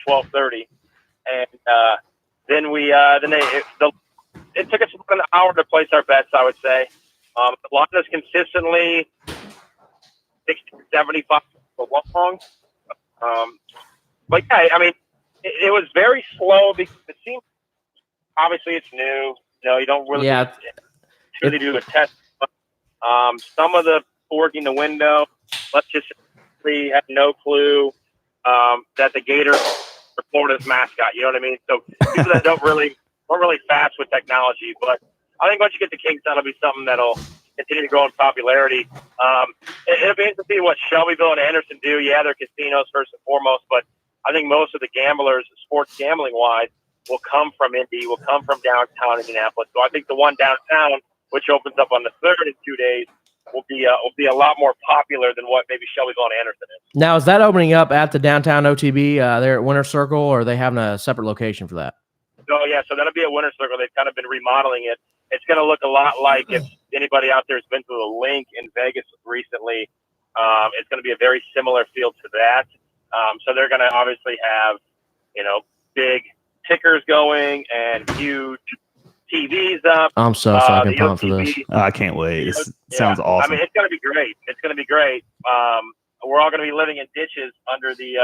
12:30, and then it took us about an hour to place our bets. I would say a lot of us consistently 60-75 long. But yeah, I mean, it was very slow because it seemed obviously it's new. You don't really really do a test. Some of the working the window, let's just say we had no clue that the Gator were Florida's mascot. You know what I mean? So people that weren't really fast with technology. But I think once you get to Kingstown, it'll be something that'll continue to grow in popularity. It'll be interesting to see what Shelbyville and Anderson do. Yeah, they're casinos first and foremost, but I think most of the gamblers, sports gambling wise, will come from Indy, will come from downtown Indianapolis. So I think the one downtown, which opens up on the 3rd in 2 days, will be a lot more popular than what maybe Shelbyville and Anderson is. Now, is that opening up at the downtown OTB there at Winter Circle, or are they having a separate location for that? So yeah, so that'll be at Winter Circle. They've kind of been remodeling it. It's going to look a lot like if anybody out there has been to the Link in Vegas recently. It's going to be a very similar feel to that. So they're going to obviously have, big tickers going and huge TVs up. I'm so fucking the pumped for this. OTB, Oh, I can't wait. This sounds I awesome. mean, it's going to be great. It's going to be great. We're all going to be living in ditches under the,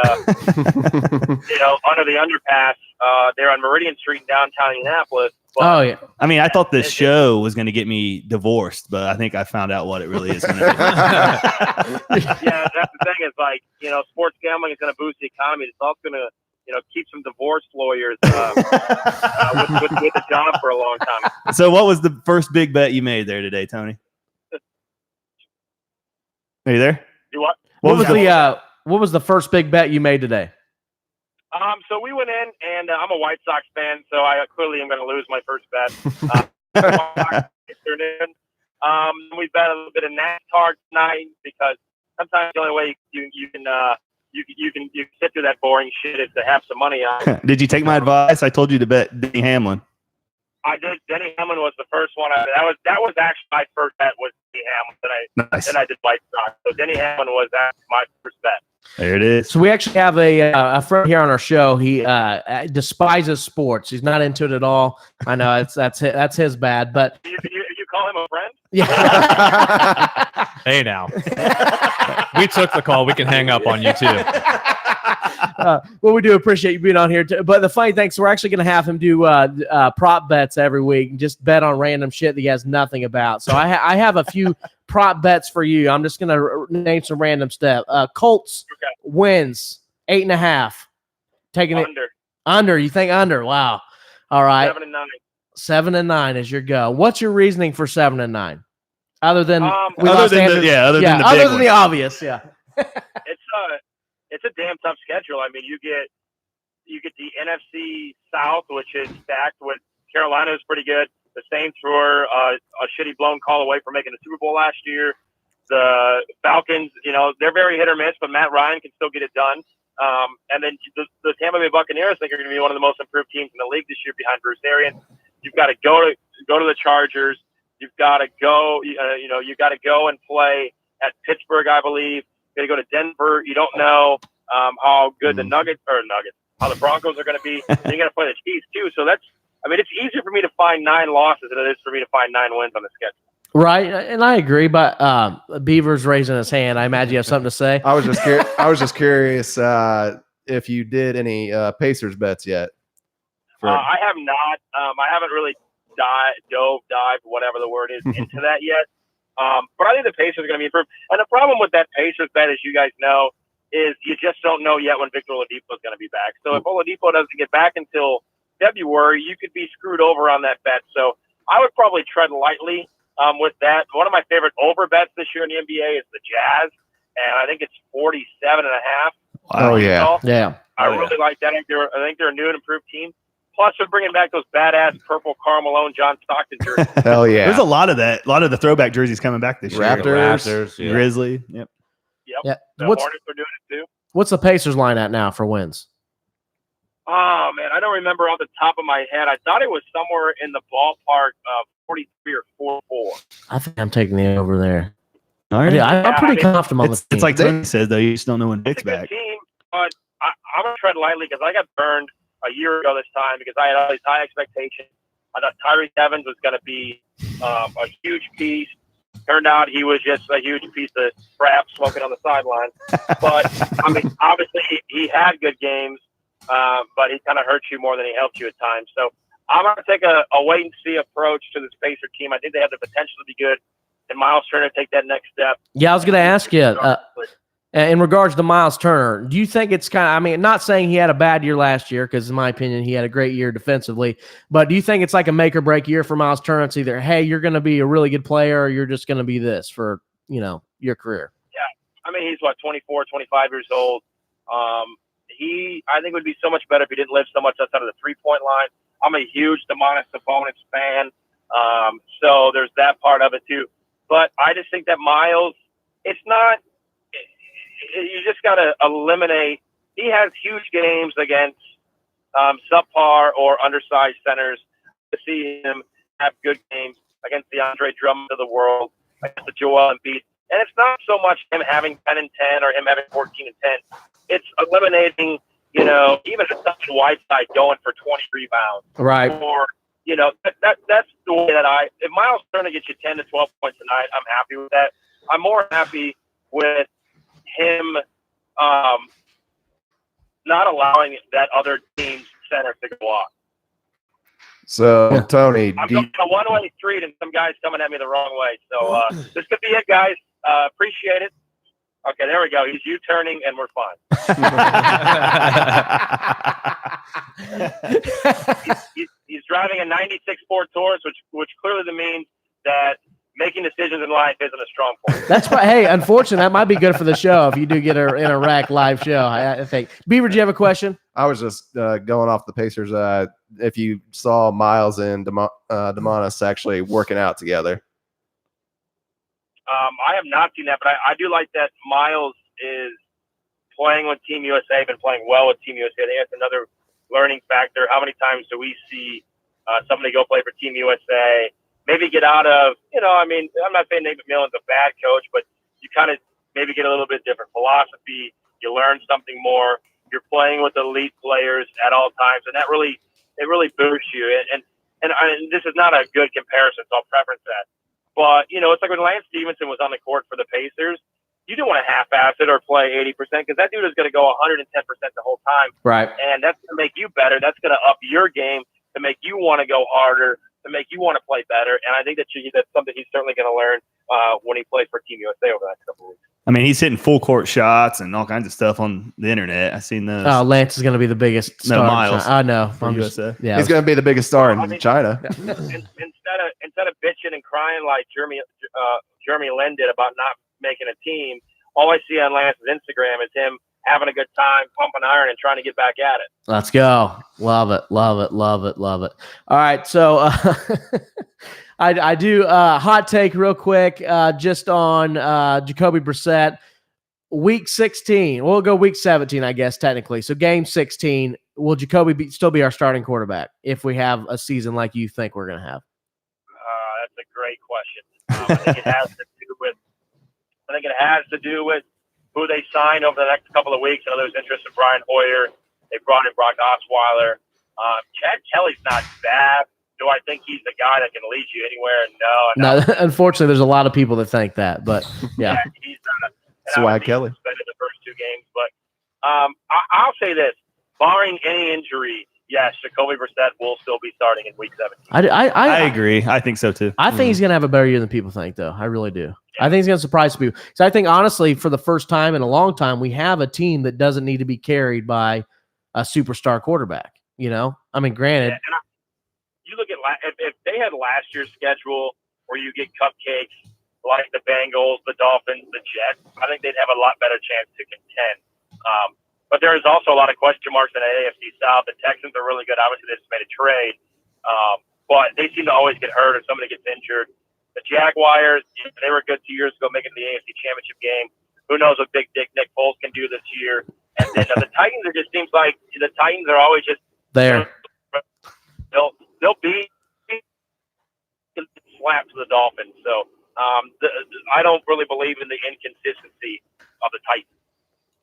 under the underpass there on Meridian Street in downtown Indianapolis. But Oh yeah. I mean, I thought this show was going to get me divorced, but I think I found out what it really is going to be. Yeah, that's the thing. Is like, sports gambling is going to boost the economy. It's also going to, keep some divorce lawyers with a job for a long time. So, what was the first big bet you made there today, Tony? Are you there? You what? What was the first big bet you made today? So we went in, and I'm a White Sox fan, so I clearly am going to lose my first bet. We bet a little bit of NASCAR tonight because sometimes the only way you can sit through that boring shit is to have some money on. Did you take my advice? I told you to bet Denny Hamlin. I did. Denny Hamlin was the first one. That was actually my first bet was Denny Hamlin. Then I did White Sox. So Denny Hamlin was actually my first bet. There it is. So we actually have a friend here on our show. He despises sports. He's not into it at all. I know that's his bad, but you call him a friend? Yeah. Hey now, we took the call. We can hang up on you too. Well, we do appreciate you being on here. But the funny thing is, we're actually going to have him do prop bets every week and just bet on random shit that he has nothing about. So I have a few prop bets for you. I'm just going to name some random stuff. Colts wins 8.5. Taking Under. it under. You think under? Wow. All right. 7 and 9. 7 and 9 is your go. What's your reasoning for 7 and 9? Other than the obvious, yeah. It's a damn tough schedule. I mean, you get the NFC South, which is stacked with Carolina is pretty good. The Saints were a shitty blown call away from making the Super Bowl last year. The Falcons, they're very hit or miss, but Matt Ryan can still get it done. And then the Tampa Bay Buccaneers, I think, are going to be one of the most improved teams in the league this year behind Bruce Arians. You've got to go to the Chargers. You've got to go. You got to go and play at Pittsburgh, I believe. You got to go to Denver. You don't know how good the how the Broncos are going to be. Then you got to play the Chiefs too. So it's easier for me to find 9 losses than it is for me to find 9 wins on the schedule. Right, and I agree, but Beaver's raising his hand. I imagine you have something to say. I was just curious if you did any Pacers bets yet. I have not. I haven't really dived, whatever the word is, into that yet. But I think the Pacers are going to be improved. And the problem with that Pacers bet, as you guys know, is you just don't know yet when Victor Oladipo is going to be back. So if Oladipo doesn't get back until February, you could be screwed over on that bet. So I would probably tread lightly with that. One of my favorite over bets this year in the NBA is the Jazz, and I think it's 47.5. Oh yeah, yeah. I really like that. I think they're a new and improved team. Plus, they're bringing back those badass purple Karl Malone, John Stockton jerseys. Hell yeah! There's a lot of that. A lot of the throwback jerseys coming back this year. Raptors, Grizzly. Yep. Yeah. The Hornets are doing it too. What's the Pacers line at now for wins? Oh man, I don't remember off the top of my head. I thought it was somewhere in the ballpark of 43 or 44. I think I'm taking the over there. All right. I'm pretty comfortable on this team. It's like Tony says, though. You just don't know when Nick's back. Team, but I'm going to tread lightly because I got burned a year ago this time because I had all these high expectations. I thought Tyrese Evans was going to be a huge piece. Turned out he was just a huge piece of crap smoking on the sideline. But, I mean, obviously he had good games, but he kind of hurt you more than he helped you at times. So I'm going to take a wait-and-see approach to this Pacer team. I think they have the potential to be good. And Miles Turner take that next step. Yeah, I was going to ask you, in regards to Miles Turner, do you think it's kind of, I mean, not saying he had a bad year last year, because in my opinion, he had a great year defensively, but do you think it's like a make or break year for Miles Turner? It's either, hey, you're going to be a really good player, or you're just going to be this for, your career? Yeah. I mean, he's 24, 25 years old. I think would be so much better if he didn't live so much outside of the 3-point line. I'm a huge Domantas Sabonis fan. So there's that part of it too. But I just think that Miles, it's not, you just got to eliminate. He has huge games against subpar or undersized centers. To see him have good games against the Andre Drummond of the world, against the Joel Embiid. And it's not so much him having 10 and 10 or him having 14 and 10. It's eliminating you know, even a Dustin Whiteside going for 20 rebounds. Right. Or, you know, that's the way that if Miles Turner gets you 10 to 12 points tonight, I'm happy with that. I'm more happy with him not allowing that other team's center to go off. So, Tony, I'm going a one-way street, and some guys coming at me the wrong way. So this could be it, guys. Appreciate it. Okay, there we go. He's U-turning, and we're fine. he's driving a 96 Ford Taurus, which clearly means that making decisions in life isn't a strong point. That's why. Hey, unfortunately, that might be good for the show if you do get in a rack live show. I think. Beaver, do you have a question? I was just going off the Pacers. If you saw Miles and Demonis actually working out together. I have not seen that, but I do like that Miles is playing with Team USA, been playing well with Team USA. I think that's another learning factor. How many times do we see somebody go play for Team USA, maybe get out of, you know, I mean, I'm not saying Nate McMillan's a bad coach, but you kind of maybe get a little bit different philosophy. You learn something more. You're playing with elite players at all times, and it really boosts you. And this is not a good comparison, so I'll preference that. But, you know, it's like when Lance Stevenson was on the court for the Pacers, you didn't want to half-ass it or play 80% because that dude is going to go 110% the whole time. Right. And that's going to make you better. That's going to up your game to make you want to go harder, to make you want to play better. And I think that's something he's certainly going to learn when he plays for Team USA over the next couple of weeks. I mean, he's hitting full court shots and all kinds of stuff on the internet. I've seen those. Oh, Lance is going to be the biggest star. No, Miles. I know. For USA. Yeah, he's going to be the biggest star in China. Instead of bitching and crying like Jeremy Lin did about not making a team, all I see on Lance's Instagram is him having a good time, pumping iron, and trying to get back at it. Let's go. Love it. Love it. Love it. Love it. All right. So I do hot take real quick just on Jacoby Brissett. Week 16. We'll go week 17, I guess, technically. So game 16, will Jacoby still be our starting quarterback if we have a season like you think we're going to have? That's a great question. I think it has to do with who they sign over the next couple of weeks. I know there's interest in Brian Hoyer. They brought in Brock Osweiler. Chad Kelly's not bad. Do I think he's the guy that can lead you anywhere? No. Unfortunately, there's a lot of people that think that, but yeah. He's not. Swag Kelly. Suspended the first two games, but I'll say this: barring any injury, yes, Jacoby Brissett will still be starting in week 17. I agree. I think so too. I think he's going to have a better year than people think, though. I really do. Yeah. I think he's going to surprise people. So I think, honestly, for the first time in a long time, we have a team that doesn't need to be carried by a superstar quarterback. You know, I mean, granted. Yeah, you look at if they had last year's schedule where you get cupcakes like the Bengals, the Dolphins, the Jets, I think they'd have a lot better chance to contend. But there is also a lot of question marks in the AFC South. The Texans are really good. Obviously, they just made a trade. But they seem to always get hurt or somebody gets injured. The Jaguars, they were good 2 years ago making the AFC Championship game. Who knows what Big Dick Nick Foles can do this year. And then the Titans, it just seems like the Titans are always just there. They'll be slapped to the Dolphins. So I don't really believe in the inconsistency of the Titans.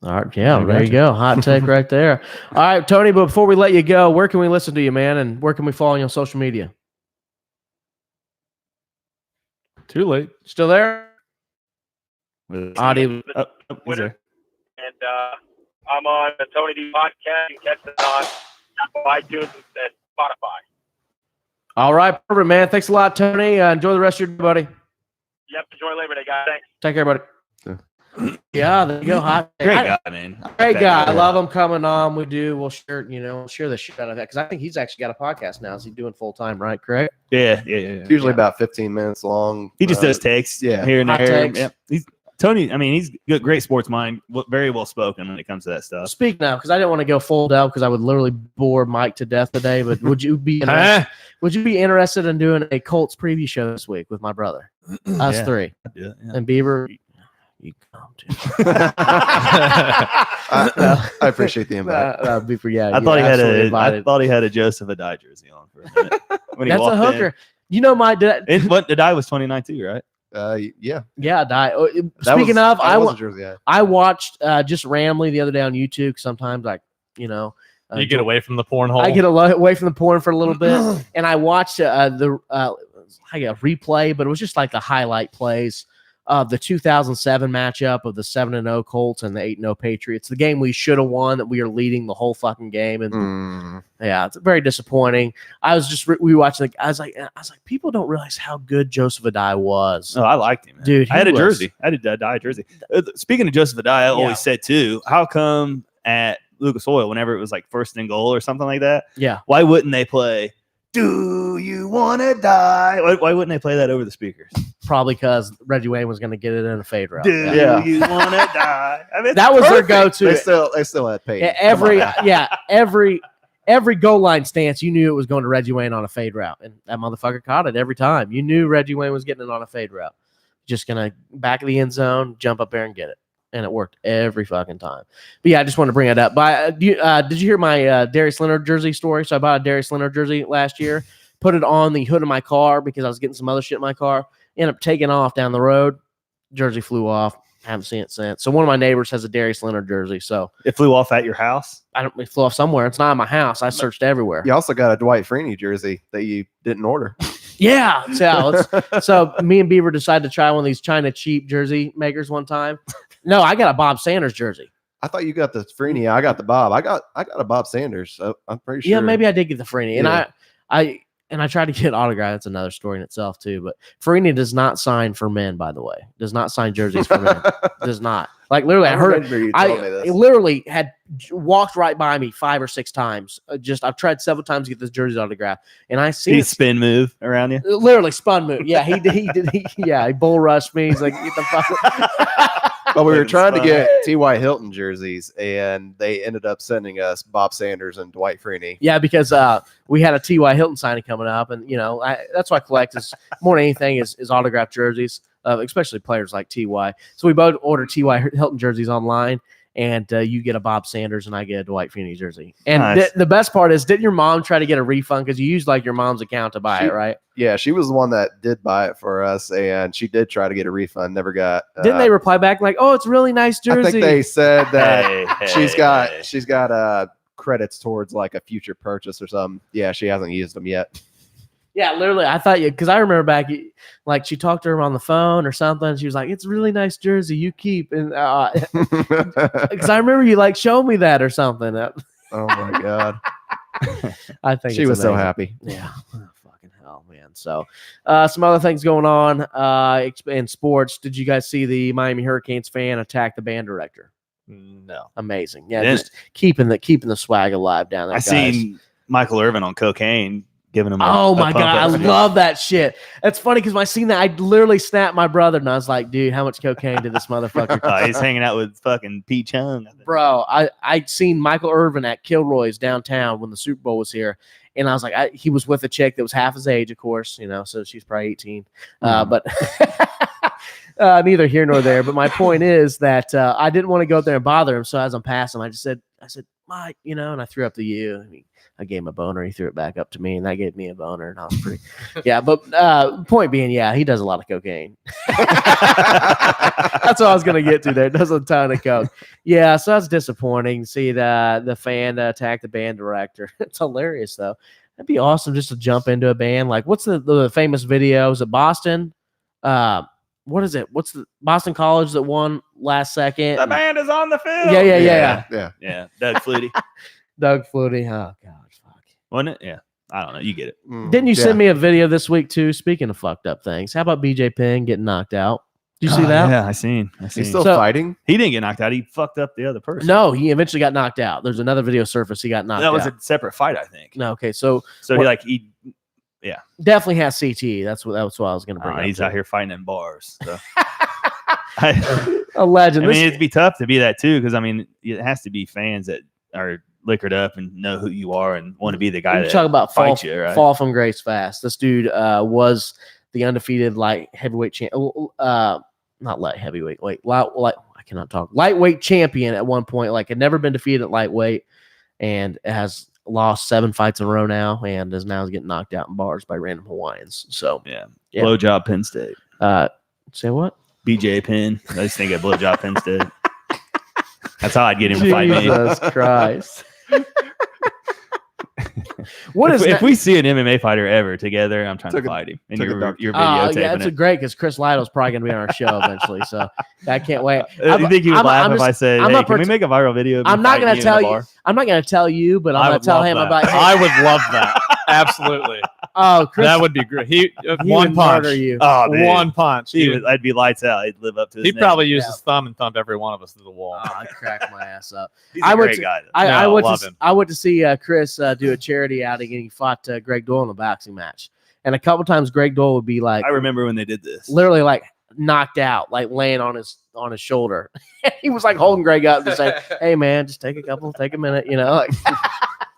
All right, yeah, there you go. Hot take right there. All right, Tony, but before we let you go, where can we listen to you, man, and where can we follow you on social media? Too late. Still there? Audio. Twitter. And I'm on the Tony D podcast. You can catch it on Apple, iTunes, and Spotify. All right, perfect, man. Thanks a lot, Tony. Enjoy the rest of your day, buddy. Yep, enjoy Labor Day, guys. Thanks. Take care, buddy. Yeah, there you go. Hot. Great guy, man. Great guy. I love him coming on. We do. We'll share the shit out of that because I think he's actually got a podcast now. Is he doing full time? Right? Correct? Yeah. It's usually about 15 minutes long. He just does takes. Yeah, here and hot there. takes. Yeah. Tony. I mean, he's good, great sports mind. Very well spoken when it comes to that stuff. Speak now, because I didn't want to go full out because I would literally bore Mike to death today. But would you be interested in doing a Colts preview show this week with my brother? Us three. Yeah. And Beaver. You come to. I appreciate the invite. Beaver, yeah. I thought he had a Joseph Adai jersey on for a minute. When he That's a hooker. In. You know my dad. Adai was 29 too, right? Yeah. Yeah, Adai. Speaking of, I watched just randomly the other day on YouTube. Sometimes like You know, You get away from the porn hole. I get away from the porn for a little bit, and I watched I got a replay, but it was just like the highlight plays of the 2007 matchup of the 7-0 Colts and the 8-0 Patriots. The game we should have won, that we are leading the whole fucking game, and yeah, it's very disappointing. I was just rewatching. I was like, people don't realize how good Joseph Adai was. Oh, I liked him, man. Dude. I had a jersey. I had a Adai jersey. Speaking of Joseph Adai, I always said too, how come at Lucas Oil, whenever it was like 1st and goal or something like that, why wouldn't they play "Do You Wanna Die"? Why wouldn't they play that over the speakers? Probably because Reggie Wayne was going to get it in a fade route. Do you wanna die? I mean, that was their go-to. They still had paid. Every goal line stance, you knew it was going to Reggie Wayne on a fade route, and that motherfucker caught it every time. You knew Reggie Wayne was getting it on a fade route. Just gonna back of the end zone, jump up there and get it, and it worked every fucking time. But yeah, I just wanted to bring it up. But did you hear my Darius Leonard jersey story? So I bought a Darius Leonard jersey last year, put it on the hood of my car because I was getting some other shit in my car. Ended up taking off down the road. Jersey flew off. Haven't seen it since. So one of my neighbors has a Darius Leonard jersey. So it flew off at your house? It flew off somewhere. It's not in my house. I searched everywhere. You also got a Dwight Freeney jersey that you didn't order. Yeah. So me and Beaver decided to try one of these China cheap jersey makers one time. No, I got a Bob Sanders jersey. I thought you got the Freeney. I got the Bob. I got a Bob Sanders. So I'm pretty sure. Yeah, maybe I did get the Freeney. And I tried to get autograph. That's another story in itself too. But Freeney does not sign for men, by the way. Does not sign jerseys for men. Does not. Like literally, I heard it. I literally had walked right by me 5 or 6 times. I've tried several times to get this jersey autograph, and I see spin move around you. Literally spun move. Yeah, he did. He bull rushed me. He's like, get the fuck. But we were trying to get T.Y. Hilton jerseys, and they ended up sending us Bob Sanders and Dwight Freeney. Yeah, because we had a T.Y. Hilton signing coming up, and that's what I collect is more than anything is autographed jerseys, especially players like T.Y. So we both ordered T.Y. Hilton jerseys online, and you get a Bob Sanders, and I get a Dwight Freeney jersey. And nice. The best part is, didn't your mom try to get a refund because you used like your mom's account to buy it, right? Yeah, she was the one that did buy it for us, and she did try to get a refund. Never got. Didn't they reply back like, "Oh, it's a really nice jersey"? I think they said that she's got credits towards like a future purchase or something. Yeah, she hasn't used them yet. Yeah, literally. I thought because I remember back, like she talked to her on the phone or something. She was like, "It's a really nice jersey. You keep." And because I remember you like showed me that or something. Oh my god! I think she was so happy. Yeah. Fucking hell, man. So, some other things going on in sports. Did you guys see the Miami Hurricanes fan attack the band director? No. Amazing. Yeah, just keeping the swag alive down there. I seen Michael Irvin on cocaine. Giving him my god, I love that shit. That's funny because when I seen that, I literally snapped my brother and I was like, dude, how much cocaine did this motherfucker he's hanging out with fucking Pete Chung. Bro, I'd seen Michael Irvin at Kilroy's downtown when the Super Bowl was here, and I was like, he was with a chick that was half his age, of course, so she's probably 18. But neither here nor there. But my point is that I didn't want to go up there and bother him, so as I'm passing, I said, Mike, and I threw up the U. I gave him a boner. He threw it back up to me, and that gave me a boner. And I was pretty, yeah. But point being, yeah, he does a lot of cocaine. That's what I was gonna get to there. Does a ton of coke. Yeah, so that's disappointing. See the fan attack the band director. It's hilarious though. That'd be awesome just to jump into a band. Like, what's the famous video? Is it Boston? What is it? What's the Boston College that won last second? The band is on the field. Yeah. Doug Flutie. Doug Flutie. Oh god. Wasn't it? Yeah. I don't know. You get it. Didn't you send me a video this week too? Speaking of fucked up things, how about BJ Penn getting knocked out? Did you see that? Yeah, I seen. He's still fighting. He didn't get knocked out. He fucked up the other person. No, he eventually got knocked out. There's another video surface. He got knocked out. That was a separate fight, I think. No, okay. So he definitely has CTE. That's what I was going to bring up. He's out here fighting in bars. So. A legend. I mean, it'd be tough to be that too, because it has to be fans that are liquored up and know who you are and want to be the guy that talk about fights you, right? Fall from grace fast. This dude was the undefeated light heavyweight champion. Not light heavyweight. I cannot talk. Lightweight champion at one point. Like, had never been defeated at lightweight, and has lost 7 fights in a row now, and is now getting knocked out in bars by random Hawaiians. So yeah. Blowjob Penn State. Say what? BJ Penn. I just think of blowjob Penn State. That's how I'd get him to fight me. Jesus Christ. What is if we see an MMA fighter ever together, I'm trying to fight him. And took a you're dunk. videotaping yeah, it's it. great because Chris Lytle's probably going to be on our show eventually. So I can't wait. You think he would laugh if I said, I'm "Hey, a can we make a viral video?" Of I'm me not fighting going to in tell the you. bar?" I'm not going to tell you, but I'm I going would to tell love him that. about. I would love that. Absolutely. Oh, Chris, That would be great. He he one would punch. murder you. Oh, dude. One punch. I'd be lights out. He'd live up to his He'd name. probably use his thumb and thump every one of us to the wall. Oh, I'd crack my ass up. He's I a would great t- guy. though. I No, went love to him. I went to see Chris do a charity outing, and he fought Greg Doyle in a boxing match. And a couple times, Greg Doyle would be like, I remember when they did this. literally like knocked out, like laying on his shoulder. He was like holding Greg up and saying, "Hey man, just take a minute," you know. Like,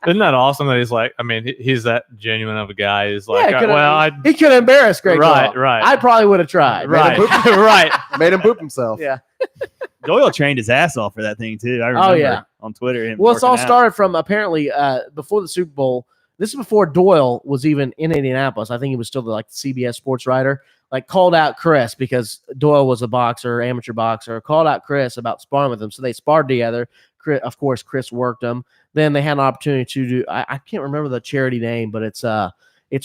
Isn't that awesome that he's like, I mean, he's that genuine of a guy. He's like, yeah, well, he could embarrass Greg Right, Doyle. right. I probably would have tried. right, right. Made him poop himself. Yeah. Doyle trained his ass off for that thing too. I remember yeah. on Twitter. Him Well, it's all working out. started from apparently before the Super Bowl. This is before Doyle was even in Indianapolis. I think he was still the CBS sports writer. Like called out Chris because Doyle was a boxer, amateur boxer. Called out Chris about sparring with him, so they sparred together. Of course, Chris worked him. Then they had an opportunity to do. I can't remember the charity name, but it's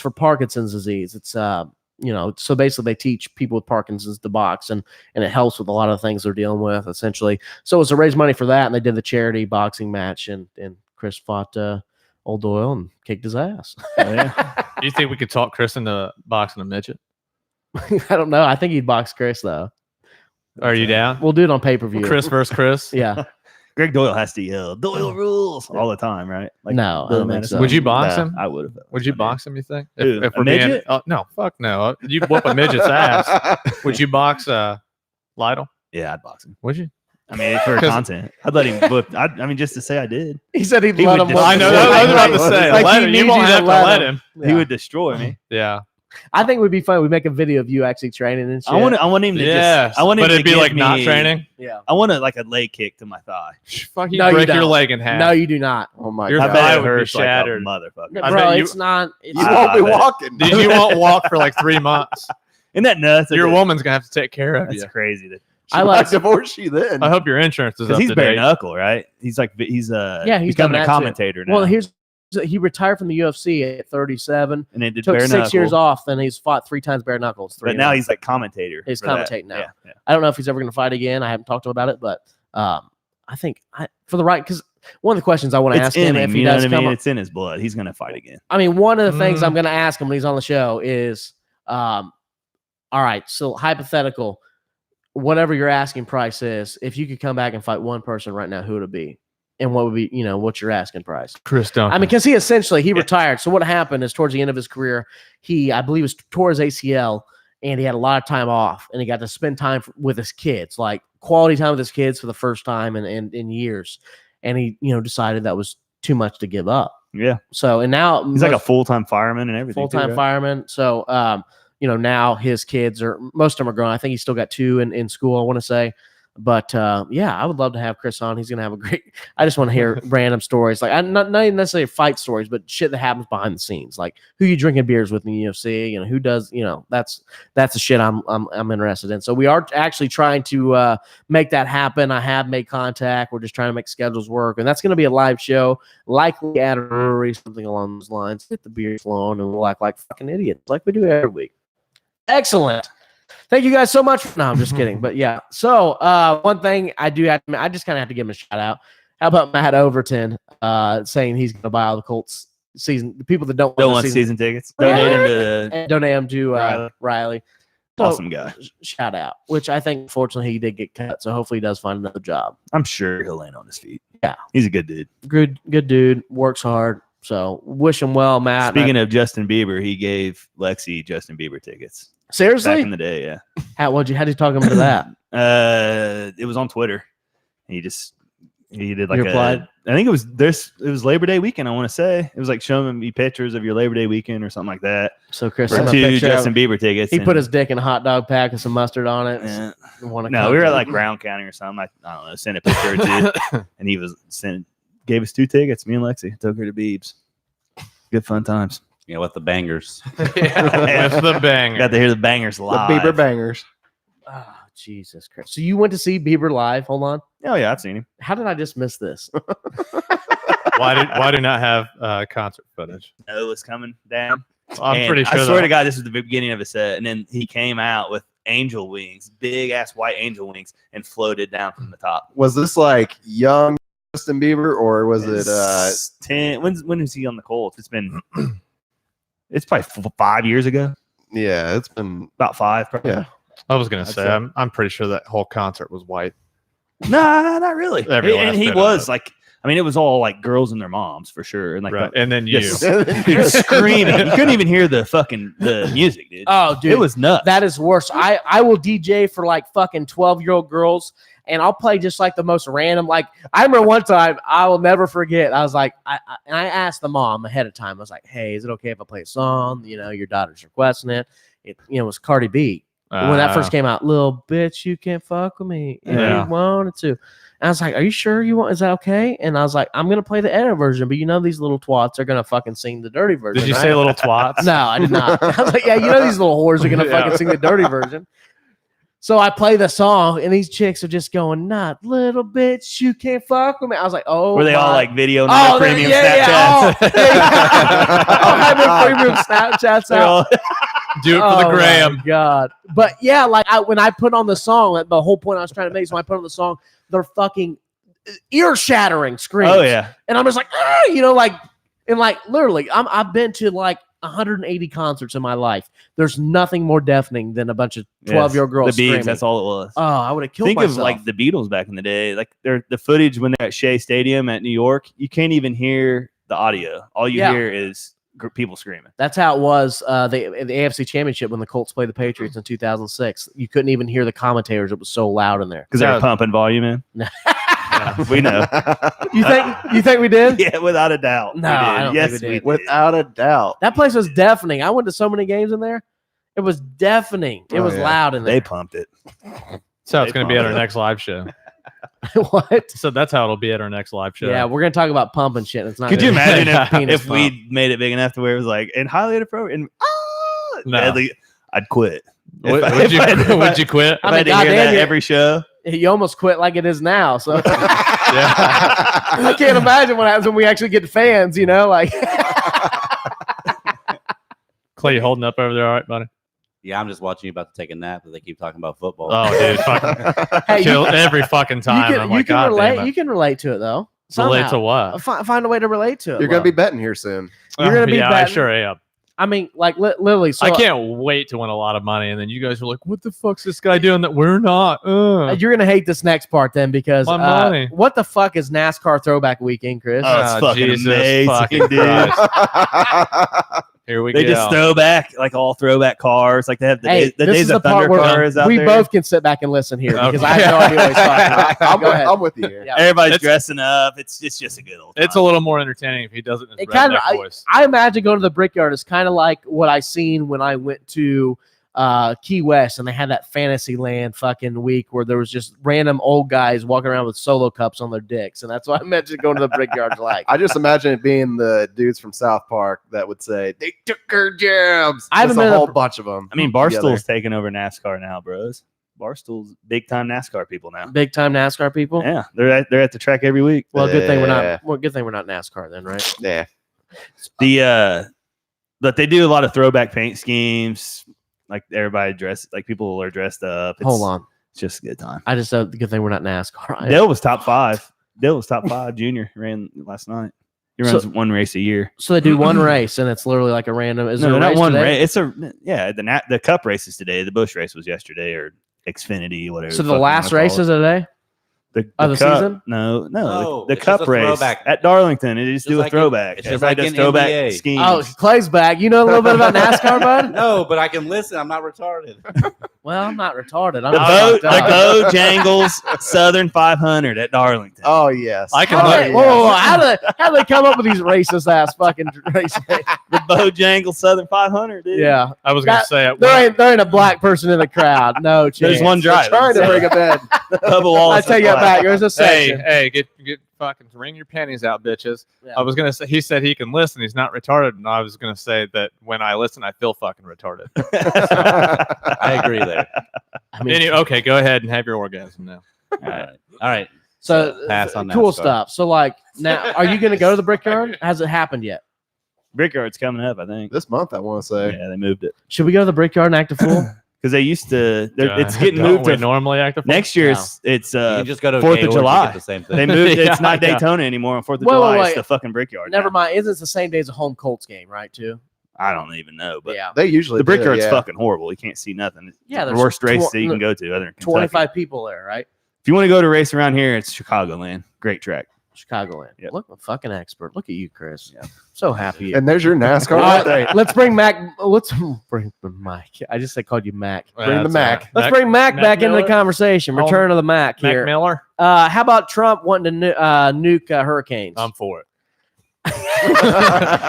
for Parkinson's disease. It's so basically they teach people with Parkinson's to box, and it helps with a lot of things they're dealing with essentially. So it was to raise money for that, and they did the charity boxing match, and Chris fought old Doyle and kicked his ass. Yeah. Do you think we could talk Chris into boxing a midget? I don't know. I think he'd box Chris though. Are you down? We'll do it on pay-per-view. Chris versus Chris? Yeah. Greg Doyle has to yell "Doyle rules" all the time, right? Like No, I Bill don't think Madison. so. Would you box No, him? I would have. Would you box him, you think? Who, If a we're being, midget? no, fuck no. You'd whoop a midget's ass. Would you box Lytle? Yeah, I'd box him. Would you? I mean, for 'Cause- content, I'd let him whoop. I mean, just to say I did. He said he'd He let would him. just- I know. That was about to say. Like, Let he him. needs You won't you to have to let let him. him. He would destroy me. Yeah. I think it would be fun. We make a video of you actually training and shit. I want him to. Yes. Just, I want him but to it'd be give like not me- training. Yeah. I want like a leg kick to my thigh. Fuck, you No, you break your don't. leg in half. No, you do not. Oh my Your I god. bet thigh it would be hurts like a shattered. motherfucker. I Bro, bet you- it's not. It's You I won't be bet. walking. Dude, you won't walk for like 3 months. Isn't that nuts? Your woman's gonna have to take care of That's you. crazy. That I like. divorce you then. I hope your insurance is because up he's to bare date. knuckle, right? He's he's becoming done a that too. commentator now. Well, he retired from the UFC at 37. and it did Took bare 6 years knuckle. off. Then he's fought 3 times bare knuckles. But now he's like commentator. He's for that. commentating now. Yeah. I don't know if he's ever going to fight again. I haven't talked to him about it, but I think for the right, because one of the questions I want to It's ask him in if him. he You know does what I come mean? up, It's in his blood. He's gonna fight again. I mean, one of the things Mm. I'm going to ask him when he's on the show is, all right, so hypothetical, whatever your asking price is, if you could come back and fight one person right now, who would it be? And what would be, what's your asking price? Chris Duncan. I mean, because he retired. So what happened is towards the end of his career, I believe, tore his ACL, and he had a lot of time off, and he got to spend time with his kids, like quality time with his kids for the first time in years. And he, decided that was too much to give up. Yeah. So, and now He's like a full-time fireman and everything. full-time too, right? fireman. So, now his kids most of them are grown. I think he's still got 2 in school, I want to say. But yeah, I would love to have Chris on. He's gonna have a great. I just want to hear random stories, like not even necessarily fight stories, but shit that happens behind the scenes, like who you drinking beers with in the UFC, who does, that's the shit I'm interested in. So we are actually trying to make that happen. I have made contact. We're just trying to make schedules work, and that's gonna be a live show, likely at a brewery, something along those lines. Get the beer flowing, and we'll act like fucking idiots, like we do every week. Excellent. Thank you guys so much. No, I'm just kidding. But yeah. So one thing I just kind of have to give him a shout out. How about Matt Overton saying he's going to buy all the Colts season? The people that don't want season tickets. Donate them to and donate them to Riley. So, awesome guy. Shout out. Which I think, fortunately, he did get cut. So hopefully he does find another job. I'm sure he'll land on his feet. Yeah. He's a good dude. Good dude. Works hard. So wish him well, Matt. Speaking of Justin Bieber, he gave Lexi Justin Bieber tickets. Seriously? Back in the day, yeah. How'd you talk him to that? It was on Twitter. He did like replied? I think it was Labor Day weekend, I want to say. It was like showing me pictures of your Labor Day weekend or something like that. So Chris For sent a 2 picture of- Justin Bieber tickets. He put his dick in a hot dog pack with some mustard on it. Yeah. No, we were at like Brown County or something. I don't know. Sent a picture or 2, and he gave us 2 tickets. Me and Lexi took her to Biebs. Good fun times. Yeah, with the bangers. Yeah, with the bangers. Got to hear the bangers live. The Bieber bangers. Oh, Jesus Christ. So you went to see Bieber live? Hold on. Oh, yeah, I've seen him. How did I just miss this? Why do not have concert footage? It was coming down. I'm pretty sure. I swear to God, this was the beginning of a set, and then he came out with angel wings, big ass white angel wings, and floated down from the top. Was this like young Justin Bieber, or was it 10? When was he on the Colts? It's probably 5 years ago. Yeah, it's been about 5. Probably. Yeah, I was gonna say I'm pretty sure that whole concert was white. Nah, not really. And he was like, I mean, it was all like girls and their moms for sure, and like, right. And then you screaming. You couldn't even hear the music, dude. Oh, dude, it was nuts. That is worse. I will DJ for like fucking 12-year-old girls, and I'll play just like the most random. Like I remember one time, I will never forget. I was like, I asked the mom ahead of time. I was like, hey, is it okay if I play a song? You know, your daughter's requesting it. It was Cardi B. When that first came out, little bitch, you can't fuck with me if you wanted to. And I was like, are you sure you want? Is that okay? And I was like, I'm gonna play the edit version, but these little twats are gonna fucking sing the dirty version. Did you say little twats? No, I did not. I was like, yeah, these little whores are gonna fucking sing the dirty version. So I play the song, and these chicks are just going, "Not little bitch, you can't fuck with me." I was like, "Oh." Were they all like video on their premium Snapchats? I'll have their premium Snapchats out. Do it for the gram. My God. But yeah, like when I put on the song, the whole point I was trying to make is when I put on the song, they're fucking ear-shattering screams. Oh yeah. And I'm just like, literally, I've been to like 180 concerts in my life. There's nothing more deafening than a bunch of 12-year-old girls the Beatles, screaming. that's all it was. Oh, I would have killed myself. Think of like the Beatles back in the day. Like the footage when they're at Shea Stadium at New York, you can't even hear the audio. All you hear is people screaming. That's how it was the AFC Championship when the Colts played the Patriots in 2006. You couldn't even hear the commentators. It was so loud in there. Because they were pumping volume in. We know. You think we did? Yeah, without a doubt. No, I don't think we did. Without a doubt. That place was deafening. I went to so many games in there. It was deafening. It was loud in there. They pumped it. So it's going to be at our next live show. What? So that's how it'll be at our next live show. Yeah, we're going to talk about pumping shit. It's not. Could you imagine if we made it big enough to where it was like, and highly inappropriate, and deadly, I'd quit. Would you quit? I mean, hear that every show. You almost quit like it is now. So I can't imagine what happens when we actually get fans, like. Clay, you holding up over there all right, buddy? Yeah, I'm just watching you about to take a nap, but they keep talking about football. Oh, dude. Kill every fucking time. You can relate to it, though. Relate to what? Find a way to relate to it. You're going to be betting here soon. You're going to be betting. I sure am. I mean, like literally. So I can't wait to win a lot of money, and then you guys are like, "What the fuck's this guy doing that we're not?" You're gonna hate this next part then, because my money. What the fuck is NASCAR Throwback Weekend, Chris? Oh, it's fucking amazing, fucking dude. Here we go. They just throwback, like all throwback cars. Like they have the Days of Thunder cars out there. We both can sit back and listen here because I have no idea what he's talking about. I'm with you here. Yeah. Everybody's dressing up. It's just a good old time. It's a little more entertaining if he does it in his redneck voice. I imagine going to the Brickyard is kind of like what I seen when I went to Key West, and they had that Fantasyland fucking week where there was just random old guys walking around with solo cups on their dicks, and that's what I imagine going to the Brickyard's like. I just imagine it being the dudes from South Park that would say they took her jams. I haven't been a whole bunch of them. I mean, Barstool's taking over NASCAR now, bros. Barstool's big time NASCAR people now. Big time NASCAR people. Yeah, they're at the track every week. Well, good thing we're not. Well, good thing we're not NASCAR then, right? Yeah. But they do a lot of throwback paint schemes. Like everybody like people are dressed up. Hold on. It's just a good time. I just said good thing we're not NASCAR. Dale was top 5. Junior ran last night. He runs one race a year. So they do one race, and it's literally like a random. Is there not one race. Today? It's the Cup race is today. The Busch race was yesterday, or Xfinity, whatever. So the last race is today. The Cup, season? No. The Cup race at Darlington. It is do a throwback. It's just like an throwback NBA. schemes. Oh, Clay's back. You know a little bit about NASCAR, bud? No, but I can listen. I'm not retarded. Well, I'm not retarded. The Bojangles Southern 500 at Darlington. Oh yes. I can. Whoa! How do they come up with these racist ass fucking races? The Bojangles Southern 500, dude. Yeah, I was gonna say it. There ain't a black person in the crowd. No chance. There's one driver. Trying to bring him in. Bubba Wallace. I take it back. There's a section. Hey, get fucking wring your panties out, bitches. Yeah. I was gonna say he said he can listen. He's not retarded, and I was gonna say that when I listen, I feel fucking retarded. I agree there. Okay, go ahead and have your orgasm now. All right. So pass on cool NASCAR. stuff. So like now, are you going to go to the Brickyard? Has it happened yet? Brickyard's coming up, I think. This month, I want to say. Yeah, they moved it Should we go to the Brickyard and act a fool? because they used to. It's getting Don't moved we to normally act a fool? next year. No. It's You can just go to 4th of Gaylord's and July. get the same thing. They moved. Yeah, It's not yeah. Daytona anymore on 4th of Wait, wait, July. wait. It's the fucking Brickyard. Never now. mind. Isn't it the same day as a home Colts game, right? Too. I don't even know, but Yeah. They usually the do, Brickyard's yeah. fucking horrible. You can't see nothing. It's Yeah, the there's worst race that you can go to other than Kentucky. 25 people there, right? If you want to go to race around here, it's Chicagoland. Great track. Chicagoland. Yep. Look, I'm a fucking expert. Look at you, Chris. Yeah. So happy. And there's your NASCAR All update. right, let's bring Mac. Let's bring the Mac. I just called you Mac. Bring the Mac. Let's bring Mac back into the Miller? conversation. Return of the Mac Mac here. Miller? How about Trump wanting to nuke hurricanes? I'm for it.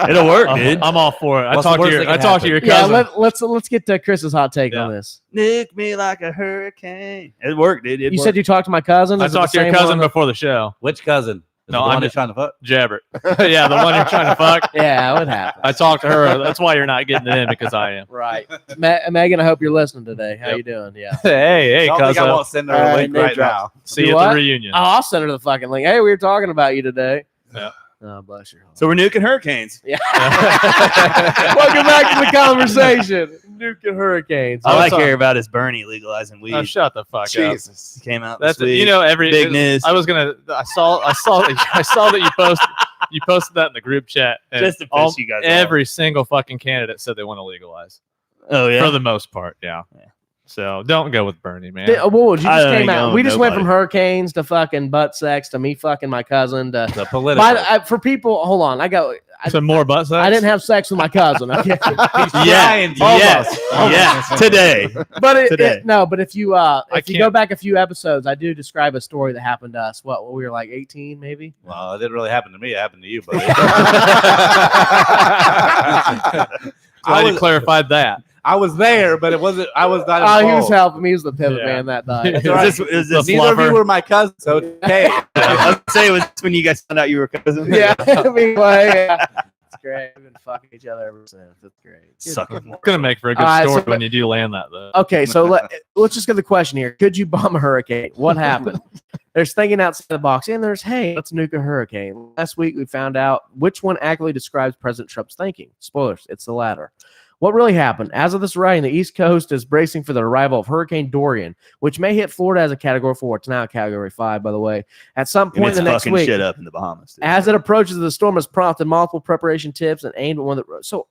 It'll work, dude. I'm all for it. I What's the talked to worst your that can I talked to your cousin. let's get to Chris's hot take on this. Nuke me like a hurricane. It worked, dude. You said you talked to my cousin. I Is it talked the to your same cousin one? before the show. Which cousin? Is No, it the I'm one who's trying to fuck. Jabbert. Yeah, the one you're trying to fuck. Yeah, what happened? I talked to her. That's why you're not getting it in because I am. Right, Megan. I hope you're listening today. How Yep. you doing? Yeah. Hey, Don't think I cousin. won't send her All a right, link name right drop. now. See Do you at what? the reunion. Oh, I'll send her the fucking link. Hey, we were talking about you today. Yeah. Oh, bless your heart. So we're nuking hurricanes. Yeah. Welcome back to the conversation. Nuking hurricanes. I like sorry. hearing about his Bernie legalizing weed. Oh, shut the fuck up. Jesus. Came out. That's this week. you know every big news. I was gonna. I saw that you posted that in the group chat. And Just to piss you guys off. every single fucking candidate said they want to legalize Oh yeah. for the most part. Yeah. So don't go with Bernie, man. Whoa, you I just ain't came out. going We just went nobody. from hurricanes to fucking butt sex to me fucking my cousin to. The political. For people, hold on. Some more butt sex. I didn't have sex with my cousin. Okay. Yeah. Yes. Yes. Today. But Today. but if you if you go can't- back a few episodes, I do describe a story that happened to us. What we were like 18, maybe. Well, it didn't really happen to me. It happened to you, buddy. Glad you clarified that. I was there, but it wasn't. I was not. Oh, he was involved. helping me. He was the pivot Yeah. man that night. Is this Neither of fluffer? you were my cousins. So okay. I'll say it was when you guys found out you were cousins. Yeah, I mean, well, yeah. It's great. We've been fucking each other ever since. It's great. Sucking. It's gonna make for a good All right, story so- when you do land that though. Okay, so let's just get the question here. Could you bomb a hurricane? What happened? There's thinking outside the box, and there's, hey, let's nuke a hurricane. Last week, we found out which one accurately describes President Trump's thinking. Spoilers, it's the latter. What really happened? As of this writing, the East Coast is bracing for the arrival of Hurricane Dorian, which may hit Florida as a Category 4. It's now a Category 5, by the way. At some And point it's in the next fucking week, shit up in the Bahamas. dude. as it approaches, the storm has prompted multiple preparation tips and aimed at one of the. So,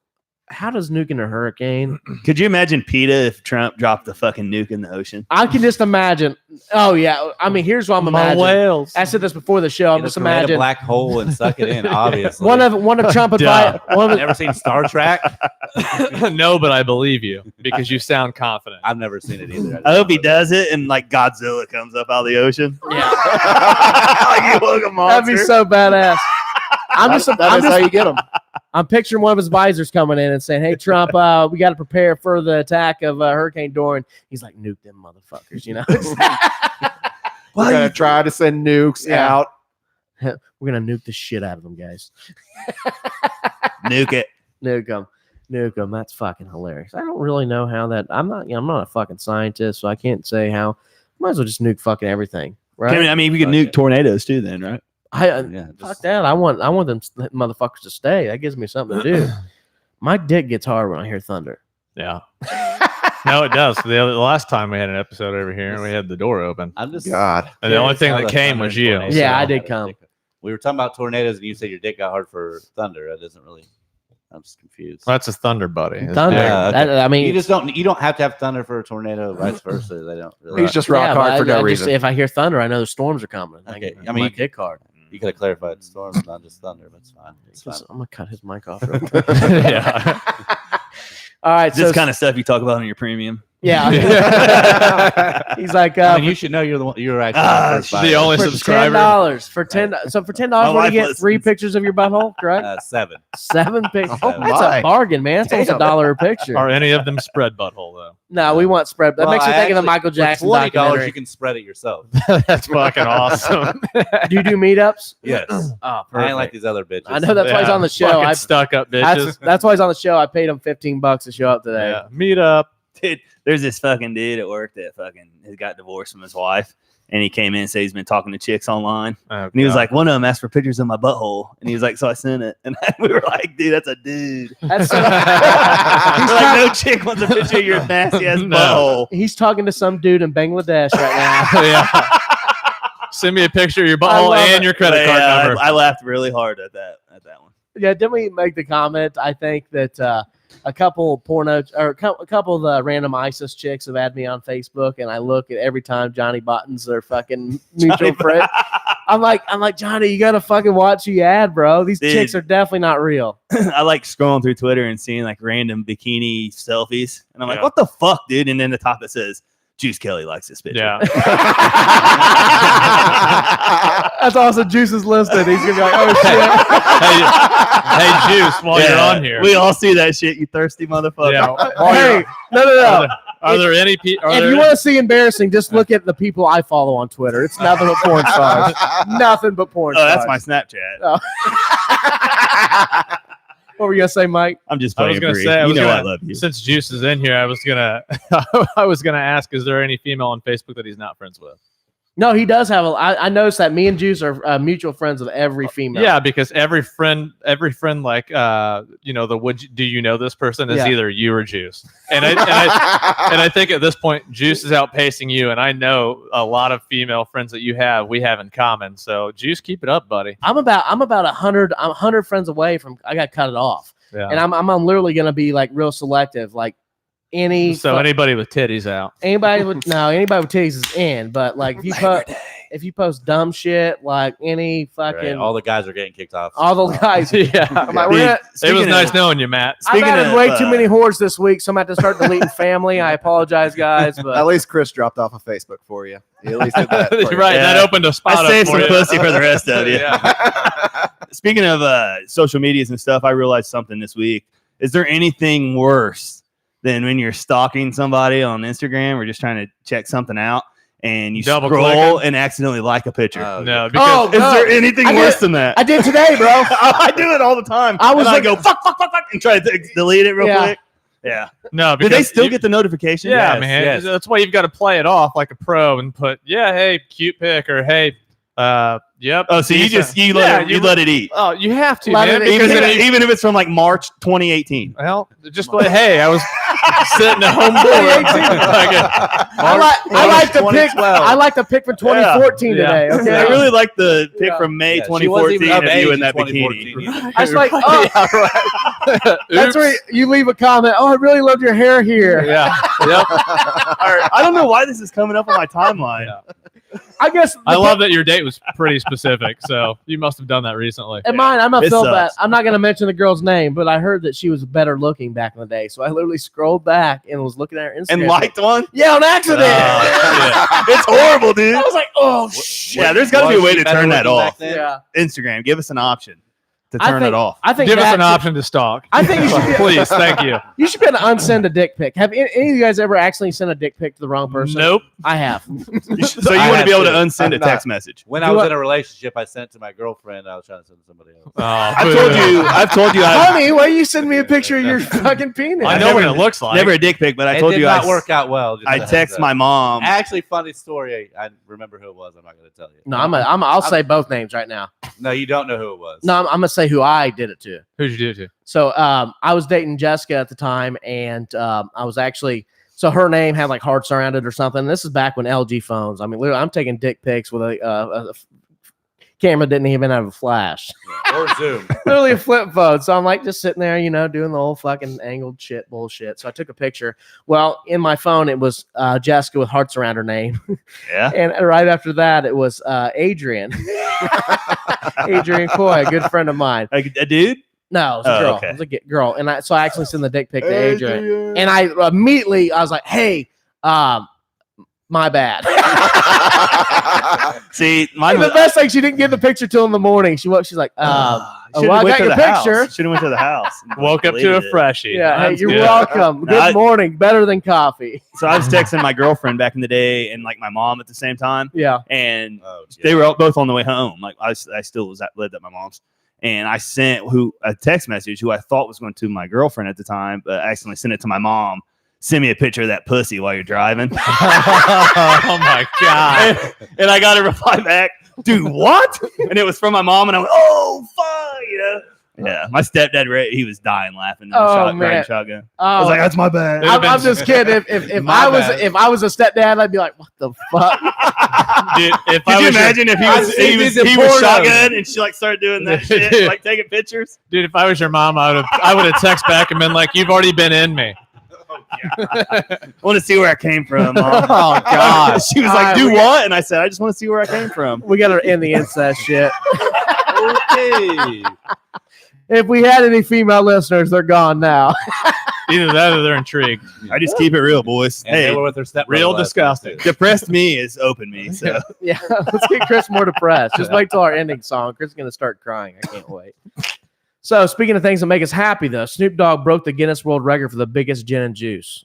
how does nuking a hurricane? Could you imagine PETA if Trump dropped the fucking nuke in the ocean? I can just imagine. Oh yeah, I mean, here's what I'm My imagining. whales. I said this before the show. I'm It'll just create a imagining black hole and suck it in. Obviously, one of Trump advice. One of Never seen Star Trek? No, but I believe you because you sound confident. I've never seen it either. I hope he does it and like Godzilla comes up out of the ocean. yeah, Like you look a that'd be monster. so badass. I'm just how you get them. I'm picturing one of his visors coming in and saying, "Hey Trump, we got to prepare for the attack of Hurricane Dorian." He's like, "Nuke them motherfuckers," you know. We're gonna try to send nukes Yeah. out. We're gonna nuke the shit out of them, guys. Nuke it. Nuke them. That's fucking hilarious. I don't really know how that. I'm not a fucking scientist, so I can't say how. Might as well just nuke fucking everything, right? I mean, we could nuke tornadoes too, then, right? Yeah, Fuck just, that. I want them motherfuckers to stay. That gives me something to do. My dick gets hard when I hear thunder. Yeah. No, it does. The last time we had an episode over here, we had the door open, I'm just. God. and the only curious thing how that the came thunder was and you. tornadoes Yeah, all I did have a come. dick. We were talking about tornadoes, and you said your dick got hard for thunder. That doesn't really. I'm just confused. That's a thunder buddy. His Thunder. dick. Yeah, okay. I mean, You just don't. You don't have to have thunder for a tornado. Vice versa. They don't. Really. He's just rock yeah, hard but for no I reason. If I hear thunder, I know the storms are coming. Okay, I mean, my dick hard. You could have clarified storms, not just thunder. But it's fine. It's fine. I'm gonna cut his mic off. Real quick. Yeah. All right, This so kind of stuff you talk about on your premium. yeah. He's like, I mean, you should know you're the one. You're actually the first the buyer. only for subscriber. $10 for $10. So for $10, My what do wife you get? listens. 3 pictures of your butthole, correct? 7. 7 pictures. Oh, That's my. a bargain, man. It's almost Damn. $1 a picture. Are any of them spread butthole though? No, we want spread. That Well, makes me I think of the actually- Michael Jackson for $20, documentary. you can spread it yourself. That's fucking awesome. Do you do meetups? Yes. Oh, I perfect. ain't like these other bitches. I know that's why he's on the show. Fucking I, stuck up bitches. that's why he's on the show. I paid him $15 to show up today. Yeah. Meet up. Dude, there's this fucking dude at work that fucking has got divorced from his wife, And he came in and said he's been talking to chicks online. Oh, and he was God. like, one of them asked for pictures of my butthole. And he was like, so I sent it. And we were like, dude, that's a dude. That's He's like, no chick wants a picture of your nasty ass butthole. He's talking to some dude in Bangladesh right now. Yeah. Send me a picture of your butthole and your credit card number. I laughed really hard at that one. Yeah, didn't we make the comment? I think that a couple a couple of the random ISIS chicks have had me on Facebook, and I look at every time Johnny Button's their fucking mutual friend. I'm like, Johnny, you gotta fucking watch who you add, bro. These chicks are definitely not real. I like scrolling through Twitter and seeing like random bikini selfies, and I'm like, what the fuck, dude? And then the top it says, Juice Kelly likes this picture. Yeah. That's awesome. Juice is listed. He's gonna be like, oh shit. Hey, Juice, while you're on here. We all see that shit, you thirsty motherfucker. Yeah. Hey, no. Are there any people? If you want to see embarrassing, just look at the people I follow on Twitter. It's nothing but porn stars. Nothing but porn stars. Oh, that's my Snapchat. Oh. What were you gonna say, Mike? I'm just I was playing. gonna say, I love you. Since Juice is in here, I was gonna ask, is there any female on Facebook that he's not friends with? No, he does have I noticed that me and Juice are mutual friends with every female. Yeah, because every friend, like, do you know this person is either you or Juice, and I think at this point Juice is outpacing you, and I know a lot of female friends that we have in common. So Juice, keep it up, buddy. I'm about 100 friends away from. I got to cut it off, and I'm literally gonna be like real selective, like. Anybody with titties out. Anybody with titties is in, but like if you post dumb shit, like any fucking all the guys are getting kicked off. All the guys, yeah. It was nice knowing you, Matt. I've added way too many whores this week, so I'm going to have to start deleting family. I apologize, guys, but at least Chris dropped off of Facebook for you. He at least did that. For you. Right, that opened a spot. I saved some pussy for the rest of you. Speaking of social medias and stuff, I realized something this week. Is there anything worse than when you're stalking somebody on Instagram or just trying to check something out and you scroll and accidentally like a picture? No, because is there anything worse than that? I did today, bro. I do it all the time. I go fuck and try to delete it real quick. Yeah. No, do they still get the notification? Yeah, man. Yes. That's why you've got to play it off like a pro and put, hey, cute pic, or hey, yep. Oh, so you let it eat. Oh, you have to, man. Even if it's from like March 2018. Well, just like, hey, I was sitting at home bored. I like the pic from 2014 today. Okay, I really like the pic from May 2014 of you in that bikini. I was like, that's where you leave a comment. Oh, I really loved your hair here. Yeah. Yep. I don't know why this is coming up on my timeline. Yeah. I guess I love that your date was pretty specific, so you must have done that recently. And mine, I'm gonna feel bad. I'm not gonna mention the girl's name, but I heard that she was better looking back in the day, so I literally scrolled back and was looking at her Instagram and liked one. Yeah, on accident. It's horrible, dude. I was like, oh shit. Yeah, there's got to be a way to turn that off. Yeah, Instagram, give us an option to turn it off. I think give us an option to stalk. I think you should please, thank you. You should be able to unsend a dick pic. Have any of you guys ever accidentally sent a dick pic to the wrong person? Nope. I have. So you want to be able to unsend a text message? When I was in a relationship, I sent to my girlfriend. I was trying to send to somebody else. I've told you. Honey, why you send me a picture of your fucking penis? I know what it looks like. Never a dick pic, but I told you it did not work out well. I text my mom. Actually, funny story. I remember who it was. I'm not going to tell you. No, I'll say both names right now. No, you don't know who it was. No, I'm gonna say who I did it to. Who'd you do it to? So I was dating Jessica at the time, and I was actually her name had like hearts around it or something. This is back when LG phones. I mean, literally, I'm taking dick pics with a camera didn't even have a flash. Or Zoom. Literally a flip phone. So I'm like just sitting there, doing the whole fucking angled shit bullshit. So I took a picture. Well, in my phone, it was Jessica with hearts around her name. Yeah. And right after that, it was Adrian. Adrian Coy, a good friend of mine. A dude? No, it was a girl. Okay. It was a girl. And so I actually sent the dick pic to Adrian. And I immediately, I was like, hey, my bad. See, the best thing, she didn't get the picture till in the morning. She's like, I got your picture. Should have went to the house. Woke up to a freshie. Yeah, hey, you're welcome. Good morning. Better than coffee. So I was texting my girlfriend back in the day and like my mom at the same time. Yeah. And they were both on the way home. Like I still lived at my mom's. And I sent a text message who I thought was going to my girlfriend at the time, but I accidentally sent it to my mom, send me a picture of that pussy while you're driving. Oh my god! And I got a reply back, dude, what? And it was from my mom, and I went, oh fuck, you know. Yeah, my stepdad, he was dying laughing. Riding shotgun. I was like, "That's my bad." I'm just kidding. If I was a stepdad, I'd be like, "What the fuck?" Dude, Could you imagine if he was shotgun and she like started doing that shit, like taking pictures? Dude, if I was your mom, I would have texted back and been like, "You've already been in me." I want to see where I came from, Mom. Oh god. She was like, "Do what?" And I said, "I just want to see where I came from." We got to end the incest shit. Okay. If we had any female listeners, they're gone now. Either that or they're intrigued. I just keep it real, boys. And they were with their stepbrother Real last disgusting. Depressed me is open me. So Yeah, let's get Chris more depressed. Just wait till our ending song. Chris is going to start crying. I can't wait. So, speaking of things that make us happy, though, Snoop Dogg broke the Guinness World Record for the biggest gin and juice.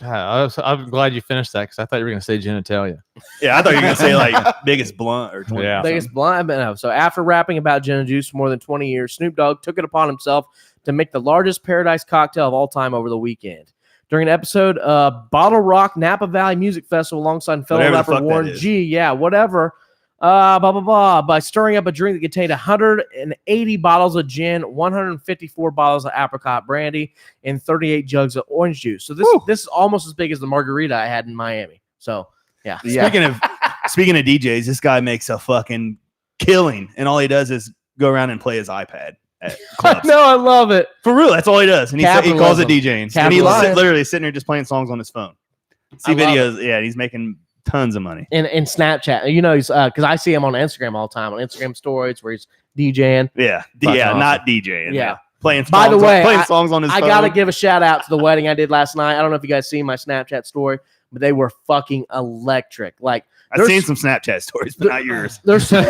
I'm glad you finished that because I thought you were going to say genitalia. yeah, I thought you were gonna say like biggest blunt or 20. Yeah. Biggest blind, but no. So, after rapping about gin and juice for more than 20 years, Snoop Dogg took it upon himself to make the largest paradise cocktail of all time over the weekend. During an episode of Bottle Rock Napa Valley Music Festival alongside fellow Whatever the rapper fuck that Warren is. G. Yeah, whatever. Blah, blah, blah. By stirring up a drink that contained 180 bottles of gin, 154 bottles of apricot brandy, and 38 jugs of orange juice. So this is almost as big as the margarita I had in Miami. So, yeah. Speaking of DJs, this guy makes a fucking killing, and all he does is go around and play his iPad at clubs. No, I love it. For real, that's all he does, and he calls it DJing. And he's Capitalism. literally sitting there just playing songs on his phone. See I love videos, yeah, and he's making tons of money. In Snapchat, you know, he's because I see him on Instagram all the time on Instagram stories where he's DJing. Yeah, Fucking yeah, awesome. not DJing. Yeah. Playing songs, By the way, playing songs on his I phone. gotta give a shout out to the wedding I did last night. I don't know if you guys seen my Snapchat story, but they were fucking electric. Like I've seen some Snapchat stories, but not yours. There's He's on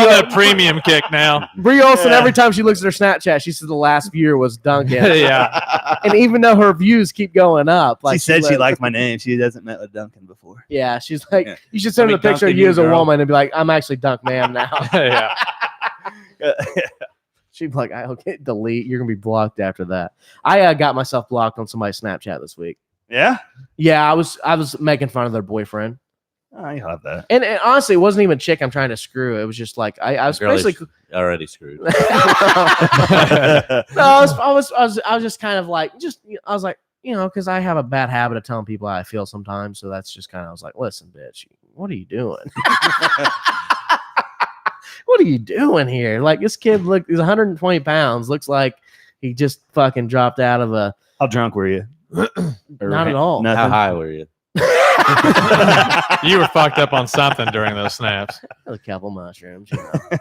that premium kick now. Brie Olsen, every time she looks at her Snapchat, she says the last viewer was Duncan. Yeah. And even though her views keep going up, like She said she liked my name. She hasn't met with Duncan before. Yeah, she's like, Yeah. you should send her a picture of Duncan, you you as a girl. woman and be like, I'm actually Dunkma'am now. Yeah. She'd be like, okay, delete. You're gonna be blocked after that. I got myself blocked on somebody's Snapchat this week. Yeah? Yeah, I was making fun of their boyfriend. Oh, you have that. And honestly, it wasn't even a chick I'm trying to screw. It was just like I was Girl is basically already screwed. no, I was just kind of like I was like, you know, because I have a bad habit of telling people how I feel sometimes. So that's just kind of I was like, listen, bitch, what are you doing? What are you doing here? Like this kid he's 120 pounds, looks like he just fucking dropped out of a How drunk were you? not at all. Nothing. How high were you? You were fucked up on something during those snaps. A couple mushrooms, you know.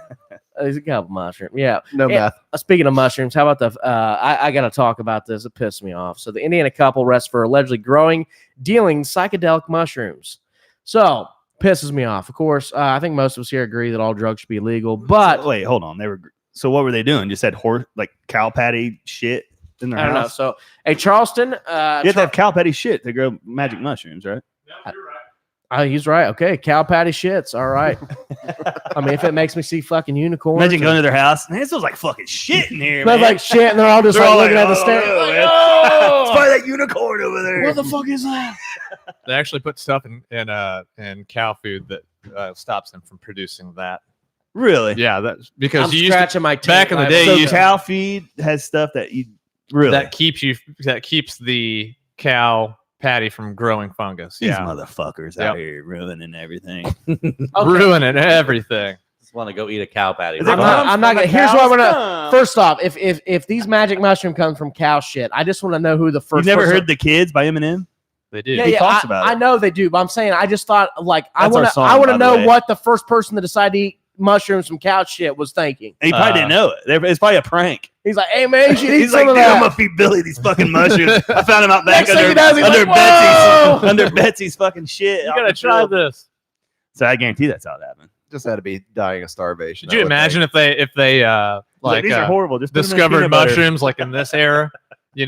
There's a couple mushrooms. Yeah. No Yeah. math. Speaking of mushrooms, how about the I got to talk about this. It pissed me off. So the Indiana couple arrested for allegedly dealing psychedelic mushrooms. So pisses me off. Of course, I think most of us here agree that all drugs should be illegal. But Wait, hold on. So what were they doing? Just had cow patty shit in their I don't know. house? So a Charleston, You have to have cow patty shit to grow magic mushrooms, right? he's right. Okay, cow patty shits. All right. I mean, if it makes me see fucking unicorns, Imagine going to their house. Man, it smells like fucking shit in here, smells man. like shit, and they're all just They're like all looking at the "Oh, stairs. no, Like, man. "Oh, It's probably that unicorn over there. what the fuck is that? They actually put stuff in cow food that stops them from producing that. Really? Yeah, that's because I'm you used scratching my teeth. back in the I'm day, so you good. Cow feed has stuff that you really that keeps the cow patty from growing fungus. these Yeah, motherfuckers out here ruining everything. ruining everything. Just want to go eat a cow patty. Is it I'm not gonna. from a Here's what I'm gonna. cow's First off, if these magic mushroom comes from cow shit, I just want to know who the first. You've never person- heard "The Kids" by Eminem? They do. Yeah, He yeah, talks I, about I it. know they do, but I'm saying I just thought like I That's our want to. song, I want by to the know way. what the first person that decided to eat mushrooms from cow shit was thinking. He probably didn't know it. It's probably a prank. He's like, "Hey man, you should eat He's some like, of dude, I'm that." gonna feed Billy these fucking mushrooms. I found him out back Next thing under, he does, he's under like, Betsy's "Whoa!" under Betsy's fucking shit. You out gotta the try field. this. So I guarantee that's how it happened. Just had to be dying of starvation. Could you imagine if they Like, these are horrible. Just put them in discovered peanut butter. mushrooms like in this era,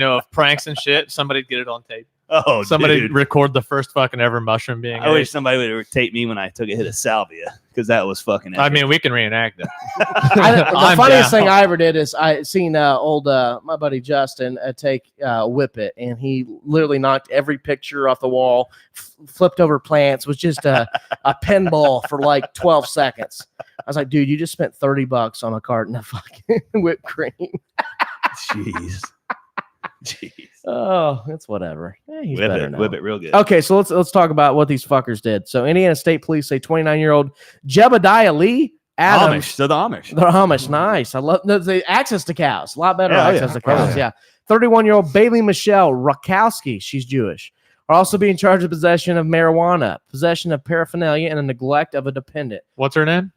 of pranks and shit? Somebody'd get it on tape. Oh, somebody dude. record the first fucking ever mushroom being. I wish somebody would have taped me when I took a hit of salvia because that was fucking. I epic. mean, we can reenact it. The funniest thing I ever did is I seen my buddy Justin take Whip It, and he literally knocked every picture off the wall, flipped over plants, was just a pinball for like 12 seconds. I was like, dude, you just spent $30 on a carton of fucking whipped cream. Jeez. Oh, it's whatever. He's better now. Whip it real good. Okay, so let's talk about what these fuckers did. So Indiana State Police say 29-year-old Jebediah Lee Adams. Amish. So the Amish. They're Amish. Nice. I love the access to cows. A lot better access to cows. Yeah. 31-year-old Bailey Michelle Rakowski. She's Jewish. Are also being charged with possession of marijuana, possession of paraphernalia, and a neglect of a dependent. What's her name?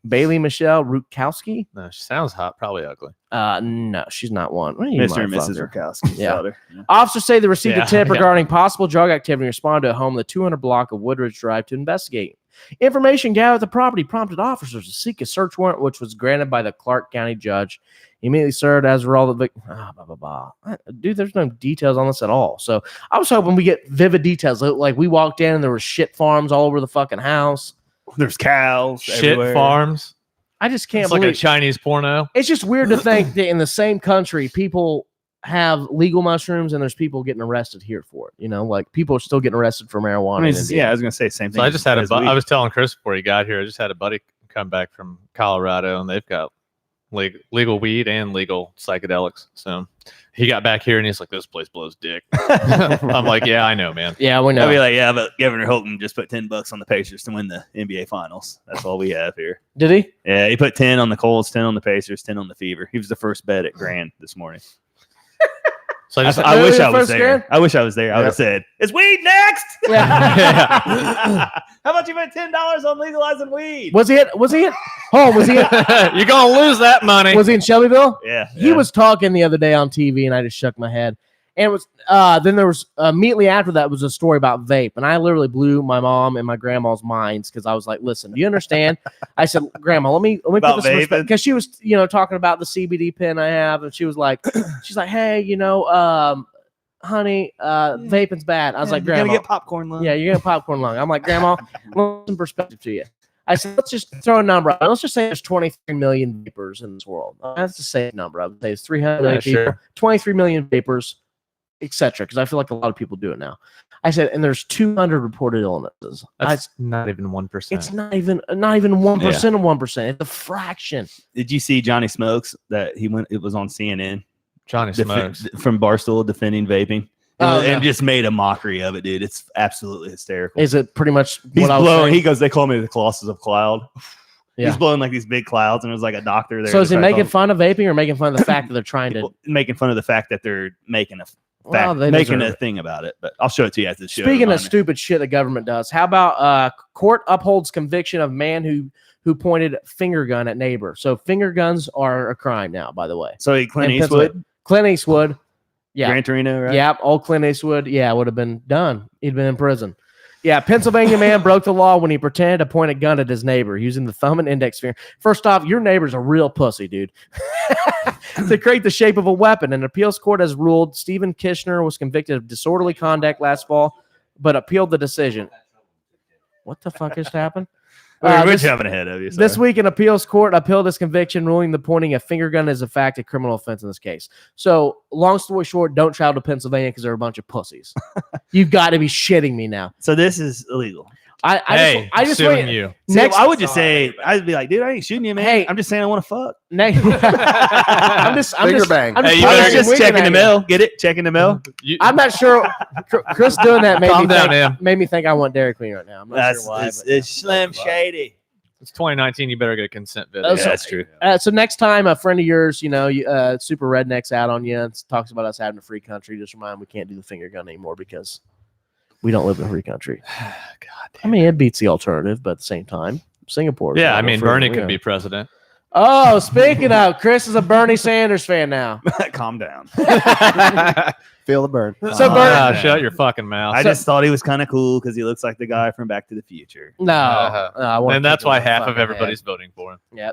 Bailey Michelle Rutkowski. No, she sounds hot. Probably ugly. No, she's not one. Mr. and Mrs. Rakowski's daughter. Officers say they received a tip Yeah. regarding possible drug activity and responded to a home in the 200 block of Woodridge Drive to investigate. Information gathered at the property prompted officers to seek a search warrant, which was granted by the Clark County judge. He immediately served as a result of the Dude, there's no details on this at all. So I was hoping we get vivid details. Like we walked in and there were shit farms all over the fucking house. There's cows. Shit everywhere. farms. I just can't It's believe like a Chinese porno. It's just weird to think that in the same country, people have legal mushrooms and there's people getting arrested here for it. You know, like people are still getting arrested for marijuana. I mean, I was gonna say the same thing. So I just had as I weed. was telling Chris before he got here. I just had a buddy come back from Colorado, and they've got legal weed and legal psychedelics. So he got back here, and he's like, "This place blows dick." I'm like, "Yeah, I know, man." Yeah, we know. I'd be like, yeah, but Governor Holton just put $10 on the Pacers to win the NBA Finals. That's all we have here. Did he? Yeah, he put 10 on the Colts, 10 on the Pacers, 10 on the Fever. He was the first bet at Grand this morning. So I just I wish I was first there. Grand? I wish I was there. I would have said, "It's weed next." Yeah. How about you bet $10 on legalizing weed? Was he at? Oh, was he? You're gonna lose that money. Was he in Shelbyville? Yeah, He was talking the other day on TV, and I just shook my head. And it was then there was immediately after that was a story about vape, and I literally blew my mom and my grandma's minds because I was like, "Listen, do you understand?" I said, "Grandma, let me put About this in perspective," vaping? because she was talking about the CBD pen I have, and she was like, "Hey, honey, vaping's bad." I was like, You're gonna "Grandma, get popcorn lung." yeah, you're gonna popcorn lung." I'm like, "Grandma, let some perspective to you." I said, let's just throw a number out. Let's just say there's 23 million vapors in this world. That's the same number. I would say it's 300 million people, sure. 23 million vapors, etc. Because I feel like a lot of people do it now. I said, and there's 200 reported illnesses. That's not even 1%. It's not even 1% of 1%. It's a fraction. Did you see Johnny Smokes that he went? It was on CNN. Johnny Smokes. From Barstool defending vaping. Oh, And no. just made a mockery of it, dude. It's absolutely hysterical. Is it pretty much He's what I was blowing. saying? He goes, they call me the Colossus of Cloud. Yeah. He's blowing like these big clouds, and there's like a doctor there. So is he to making try fun of vaping or making fun of the fact that they're trying to? making fun of the fact that they're making a Well, they making deserve a thing about it. But I'll show it to you after the show. Speaking of Remind me. stupid shit the government does, how about court upholds conviction of man who pointed finger gun at neighbor? So finger guns are a crime now, by the way. So Clint In Eastwood, Pennsylvania. Clint Eastwood. Yeah. Gran Torino, right? Yeah, old Clint Eastwood. Yeah, would have been done. He'd been in prison. Yeah, Pennsylvania man broke the law when he pretended to point a gun at his neighbor using the thumb and index finger. First off, your neighbor's a real pussy, dude. To create the shape of a weapon. An appeals court has ruled Stephen Kishner was convicted of disorderly conduct last fall, but appealed the decision. What the fuck just happened? We're jumping ahead of you. This sorry. week, an appeals court upheld this conviction, ruling the pointing a finger gun is a fact a criminal offense in this case. So, long story short, don't travel to Pennsylvania because they're a bunch of pussies. You've got to be shitting me now. So this is illegal. I just suing wait. you. See, Next, I would just say, I'd be like, dude, I ain't shooting you, man. Hey. I'm just saying I want to fuck. I'm just Finger bang. I'm Hey, just, you better fucking just winking checking at the you. mail. Get it? Checking the mail. I'm not sure. Chris doing that made Calm me down, think, man. made me think I want Dairy Queen right now. I'm not That's sure why. it's Slim Shady. It's 2019. You better get a consent video. That's- That's true. So next time a friend of yours, Super Redneck's out on you and talks about us having a free country, just remind him we can't do the finger gun anymore because we don't live in a free country. God damn. I mean, it beats the alternative, but at the same time, Singapore. Yeah, I mean, Bernie could be president. Oh, speaking of, Chris is a Bernie Sanders fan now. Calm down. Feel the burn. So Bert, shut your fucking mouth. I just thought he was kind of cool because he looks like the guy from Back to the Future. no, I wanna and that's kick why him in the half of fucking everybody's head. voting for him. Yeah,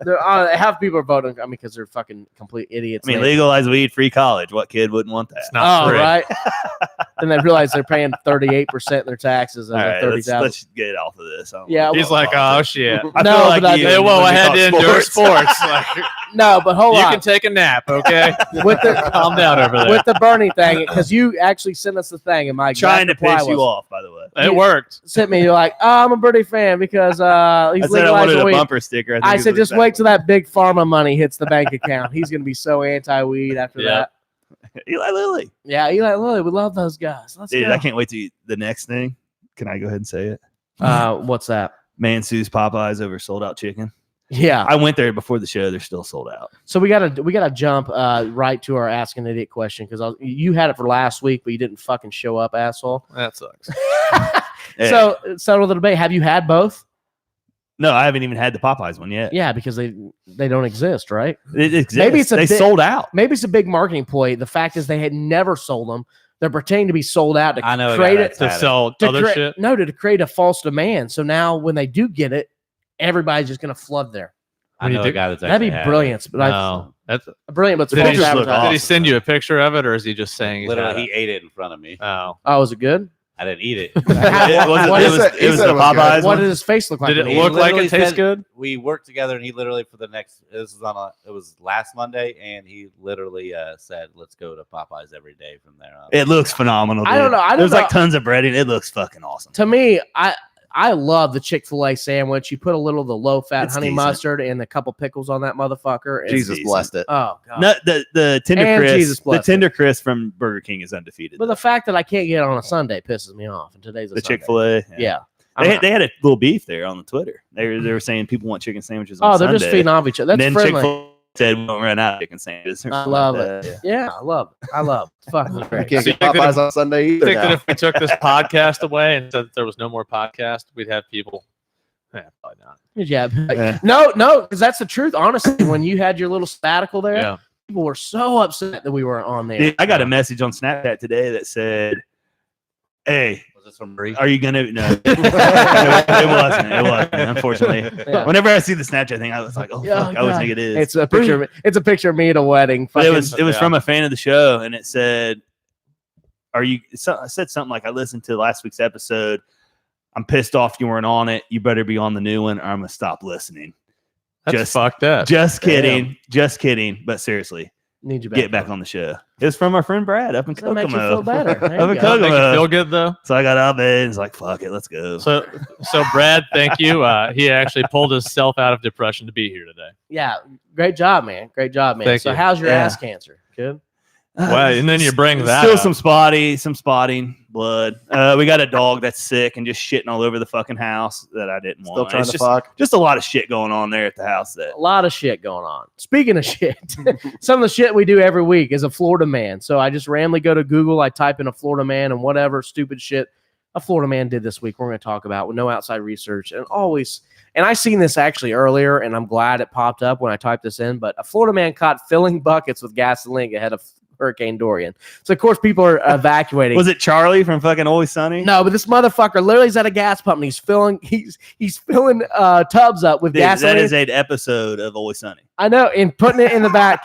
half people are voting. I mean, because they're fucking complete idiots. I mean, They- legalize weed, free college. What kid wouldn't want that? It's not free. right. Then they realize they're paying 38% of their taxes All and right, 30,000. let's get off of this. I don't Yeah, wanna He's talk like, oh politics. shit. I No, feel like but I- you Hey, whoa, I when we had talk to endure sports. Like, No, but hold you on. can take a nap, okay? With the Calm down over there. with the Bernie thing, because you actually sent us the thing, and my Trying to exact reply piss you was- off, by the way. It worked. Sent me, you're like, oh, I'm a Bernie fan because I he's said I wanted legalizing a weed. bumper sticker. I think said, is just exactly wait till that big pharma money hits the bank account. He's gonna be so anti-weed after Yeah. that. Eli Lilly. Yeah, Eli Lilly, we love those guys. Let's Dude, go. I can't wait to the next thing. Can I go ahead and say it? What's that? Man sues Popeyes over sold out chicken. Yeah. I went there before the show. They're still sold out. So we gotta jump right to our Ask an Idiot question because you had it for last week, but you didn't fucking show up, asshole. That sucks. Hey. So settle the debate. Have you had both? No, I haven't even had the Popeyes one yet. Yeah, because they don't exist, right? It exists. Maybe it's a they bit- sold out. Maybe it's a big marketing ploy. The fact is they had never sold them. They're pretending to be sold out to I know a guy create that's it To had it. sell to other crea- shit. No, to create a false demand. So now when they do get it, everybody's just gonna flood there. I know a guy that's That'd be actually had it. brilliant. But No. That's, brilliant, but it's Did false he just look advertising. did he send you a picture of it, or is he just saying he's Literally, had he it? ate it in front of me. Oh. Oh, was it good? I didn't eat it. It was What it is was, it? He it was said the it was good. Popeyes What one. did his face look like? Did it when he look ate like literally it tastes said- good? We worked together, and he literally for the next. This was it was last Monday, and he literally said, "Let's go to Popeyes every day from there on." It looks phenomenal. I don't dude. know. I don't There's know. like tons of breading. It looks fucking awesome. To me, I love the Chick-fil-A sandwich. You put a little of the low-fat It's honey decent. mustard and a couple pickles on that motherfucker. and- Jesus decent. blessed it. Oh god. No, the tender And Jesus crisp, the bless it. tender crisp from Burger King is undefeated. But the fact that I can't get it on a Sunday pisses me off. And today's a the Sunday. Chick-fil-A, Yeah. They had a little beef there on the Twitter. They were saying people want chicken sandwiches. On Oh, they're just Sunday. feeding off each other. And That's then friendly. Chick-fil-A said we don't run out of chicken sandwiches. or I something love like it. that. Yeah, I love it. I love it. It's fucking You great. can't So you get think that Popeyes on Sunday I either. think that now. if we took this podcast away and said that there was no more podcast, we'd have people. Probably not. Yeah. Yeah. No, because that's the truth. Honestly, when you had your little sabbatical there, Yeah. people were so upset that we weren't on there. Dude, I got a message on Snapchat today that said, "Hey, Was this from Bree? are you gonna?" No, it wasn't. It wasn't. Unfortunately, Yeah. whenever I see the Snapchat thing, I was like, "Oh Yeah, fuck!" I always God. think it is. It's a picture. It's a picture of me at a wedding. But it Fucking- was Yeah. from a fan of the show, and it said, "Are you?" I said something like, "I listened to last week's episode. I'm pissed off you weren't on it. You better be on the new one, or I'm gonna stop listening." That's Just- fucked up. Just kidding, just kidding. But seriously, need you get back on the show. It's from our friend Brad up in That makes you feel Kokomo. better. There Up you in go. Doesn't make you Kokomo. feel good though. So I got out there and was like, "Fuck it, let's go." So Brad, thank you. He actually pulled himself out of depression to be here today. Yeah, great job, man. Great job, man. Thank So you. how's your Yeah. ass cancer? Good. Wow, and then you bring that Still up. some spotting, blood. We got a dog that's sick and just shitting all over the fucking house that I didn't Still want. trying It's to just, fuck. just a lot of shit going on there at the house. That A lot of shit going on. Speaking of shit, some of the shit we do every week is a Florida man. So I just randomly go to Google, I type in a Florida man, and whatever stupid shit a Florida man did this week, we're going to talk about with no outside research. And always, and I seen this actually earlier, and I'm glad it popped up when I typed this in, but a Florida man caught filling buckets with gasoline ahead of Hurricane Dorian. So of course people are evacuating. was it Charlie from fucking Always Sunny? No, but this motherfucker literally is at a gas pump and he's filling tubs up with Dude, gasoline. that is an episode of Always Sunny. I know, and putting it in the back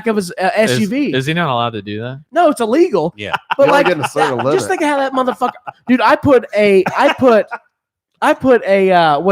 of his SUV. Is he not allowed to do that? No, it's illegal. Yeah. But You like, only get a certain limit. just think of how that motherfucker, dude. I put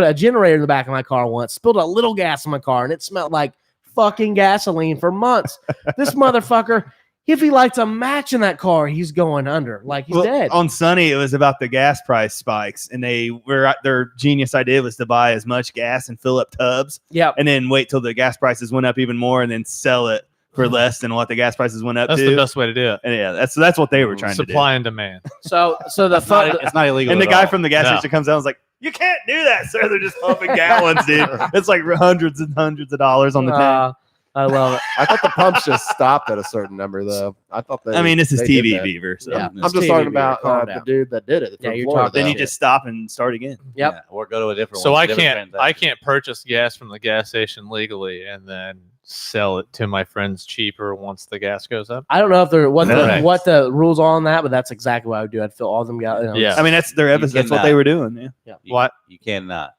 a generator in the back of my car once. Spilled a little gas in my car, and it smelled like fucking gasoline for months. This motherfucker, if he lights a match in that car, he's going under. Like he's dead. On Sunny, it was about the gas price spikes, and their genius idea was to buy as much gas and fill up tubs, Yep. and then wait till the gas prices went up even more, and then sell it for less than what the gas prices went up That's to. the best way to do it. And yeah, that's what they were trying to do. Supply and demand. So the It's not, fun. it's not illegal. And the at guy all. from the gas No. station comes out and is like, "You can't do that, sir. They're just pumping gallons, dude. It's like hundreds and hundreds of dollars on the tank." I love it. I thought the pumps just stopped at a certain number, though. I thought I mean, this is they did TV that. Beaver. So Yeah. I'm just talking about the dude that did it. Yeah, from you're Florida. talking- Then you just stop and start again. Yep. Yeah, or go to a different So one. I different can't transaction. purchase gas from the gas station legally and then sell it to my friends cheaper once the gas goes up. I don't know if they're what Correct. the rules are on that, but that's exactly what I would do. I'd fill all them guys. Yeah. I mean, that's their episode. That's what cannot. they were doing. Yeah. What? You cannot.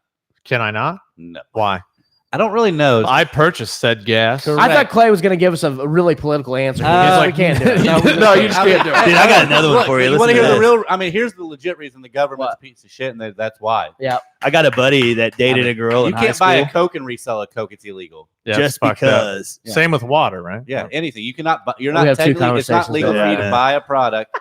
Can I not? No. Why? I don't really know. I purchased said gas. I thought Clay was going to give us a really political answer. He's like, we can't do it. No, you just can't do it. Dude, I got another one for you. You want to Listen hear to the this. real? I mean, here's the legit reason the government's a piece of shit, and that's why. Yeah. I got a buddy that dated a girl You in high can't buy school a Coke and resell a Coke. It's illegal. Yeah, just it's fucked up. because. Yeah. Same with water, right? Yeah, anything. You cannot. You're We not have two technically. It's not conversations legal there. for you to Yeah. buy a product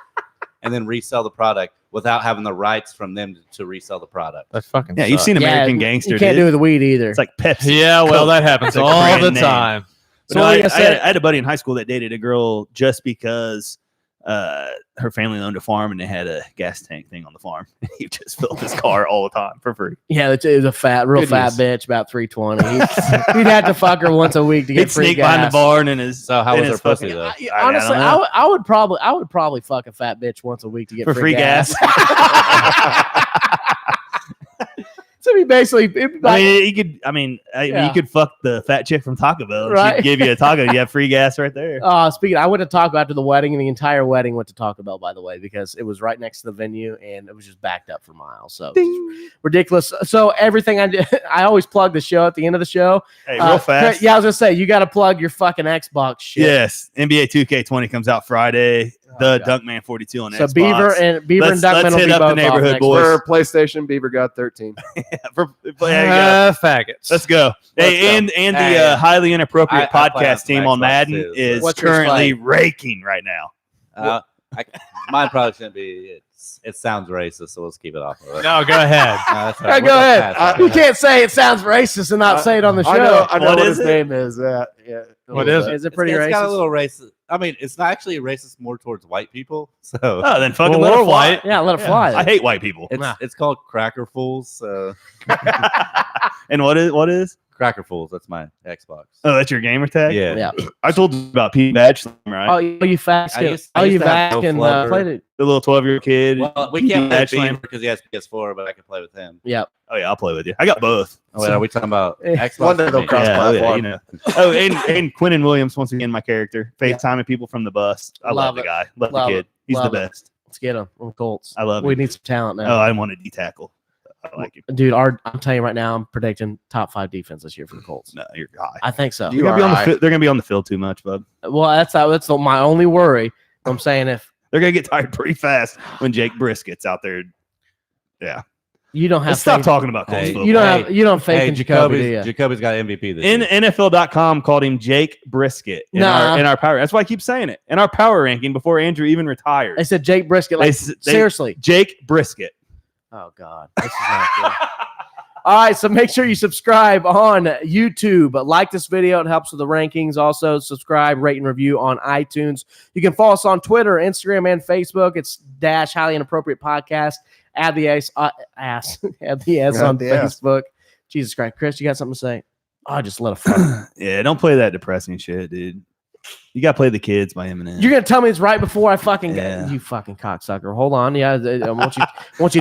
and then resell the product without having the rights from them to resell the product. That fucking Yeah, you've sucks. seen American you Gangster. can't do dude. it with the weed either. It's like Pepsi. Yeah, well, Coke. that happens It's a all brand the name. time. But So no, what I, are you gonna say? I had a buddy in high school that dated a girl just because her family owned a farm and they had a gas tank thing on the farm. He just filled his car all the time for free. Yeah, it was a real fat bitch, about 320. He'd have to fuck her once a week to get He'd free sneak gas. behind the barn and his. So how in was her his pussy fucking- though? Honestly, I don't know. I would probably fuck a fat bitch once a week to get For free gas. So it'd be basically, it'd be I like, mean, you could. I mean, Yeah. you could fuck the fat chick from Taco Bell. And Right. She'd give you a taco. You have free gas right there. speaking, I went to Taco after the wedding, and the entire wedding went to Taco Bell, by the way, because it was right next to the venue, and it was just backed up for miles. So ridiculous. So everything I did, I always plug the show at the end of the show. Hey, real fast. Yeah, I was gonna say you got to plug your fucking Xbox shit. Yes, NBA 2K20 comes out Friday. The God. Dunkman 42 on So Xbox. Beaver and Let's Dunkman will hit be up both the neighborhood off next boys. For PlayStation, Beaver got 13. There you go. Faggots. Let's go. Hey, and the Hey, highly inappropriate I play on podcast team some on Xbox Madden too, so- is What's yours currently raking right now. Mine probably shouldn't be. It sounds racist, so let's keep it off of it. No, go ahead. No, that's all All right, right. go We're gonna ahead. pass You that. can't say it sounds racist and not say it on the show. I know What what is his it? name is. Yeah. What is it? Is it pretty It's racist? got a little racist. I mean, it's not actually racist more towards white people. So Oh, then fucking Well, let we're it fly. white. Yeah, let it fly. I hate white people. it's called Cracker Fools. So And what is? Cracker Fools. That's my Xbox. Oh, that's your gamer tag? Yeah. Yeah. I told you about Pete Batchelor, right? Oh, you fast I used you to have back no and floater. played it. The little 12-year-old kid. Well, we can't play Batchelor. Beaver because he has PS4, but I can play with him. Yep. Oh, yeah, I'll play with you. I got both. Oh, wait, are we talking about Xbox? One day they'll or cross me? Yeah, platform. you know. Oh, and Quentin Williams, once again, my character. FaceTiming people from the bus. I love Love the it. guy. Love Love the it. kid. He's Love the it. best. Let's get him on Colts. I love We him. need some talent Oh, now. I want a D tackle. I like him. Dude, I'm telling you right now, I'm predicting top 5 defense this year for the Colts. No, you're high. I think so. You They're gonna be are on the high. they're gonna be on the field too much, bud. Well, that's my only worry. I'm saying if They're gonna get tired pretty fast when Jake Brisket's out there. Yeah. you don't have Let's stop faith, talking about Colts Hey, football. you don't have faith Hey, in Jacoby, do you? Jacoby's got MVP this In year. NFL.com called him Jake Brisket in, Nah. our power. That's why I keep saying it. In our power ranking before Andrew even retired. They said Jake Brisket. They Like s- they- seriously. Jake Brisket. Oh God, this is not good. All right, so make sure you subscribe on YouTube. Like this video; it helps with the rankings. Also, subscribe, rate, and review on iTunes. You can follow us on Twitter, Instagram, and Facebook. It's # Highly Inappropriate Podcast. Add the add the S Add on the S. Facebook. Jesus Christ, Chris, you got something to say? Oh, just let it fly. Yeah, don't play that depressing shit, dude. You got to play The Kids by Eminem. You're gonna tell me it's right before I fucking Yeah. you fucking cocksucker. Hold on, yeah. I want you.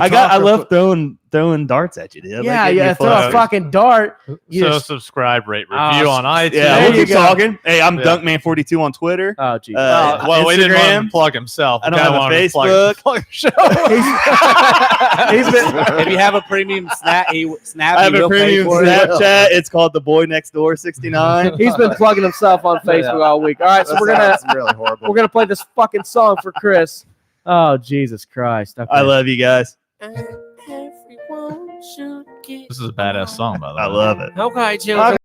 I love throwing darts at you, dude. Yeah, Like, yeah. give me Throw a fun. fucking dart. You So just- subscribe, rate, Oh, review on iTunes. Yeah, There we'll you keep go. talking. Hey, I'm Yeah. Dunkman42 on Twitter. oh, geez. Well, we didn't want him Instagram. to plug himself. I don't have a Kinda wanted to Facebook. plug show. He's been If you have a premium snap, I have he a will pay premium for it. Snapchat. It's called The Boy Next Door 69. he's been plugging himself on Facebook all week. All right, so That we're sounds really horrible. gonna play this fucking song for Chris. Oh Jesus Christ! Okay. I love you guys. This is a badass song, by the way. I love it. Okay, children.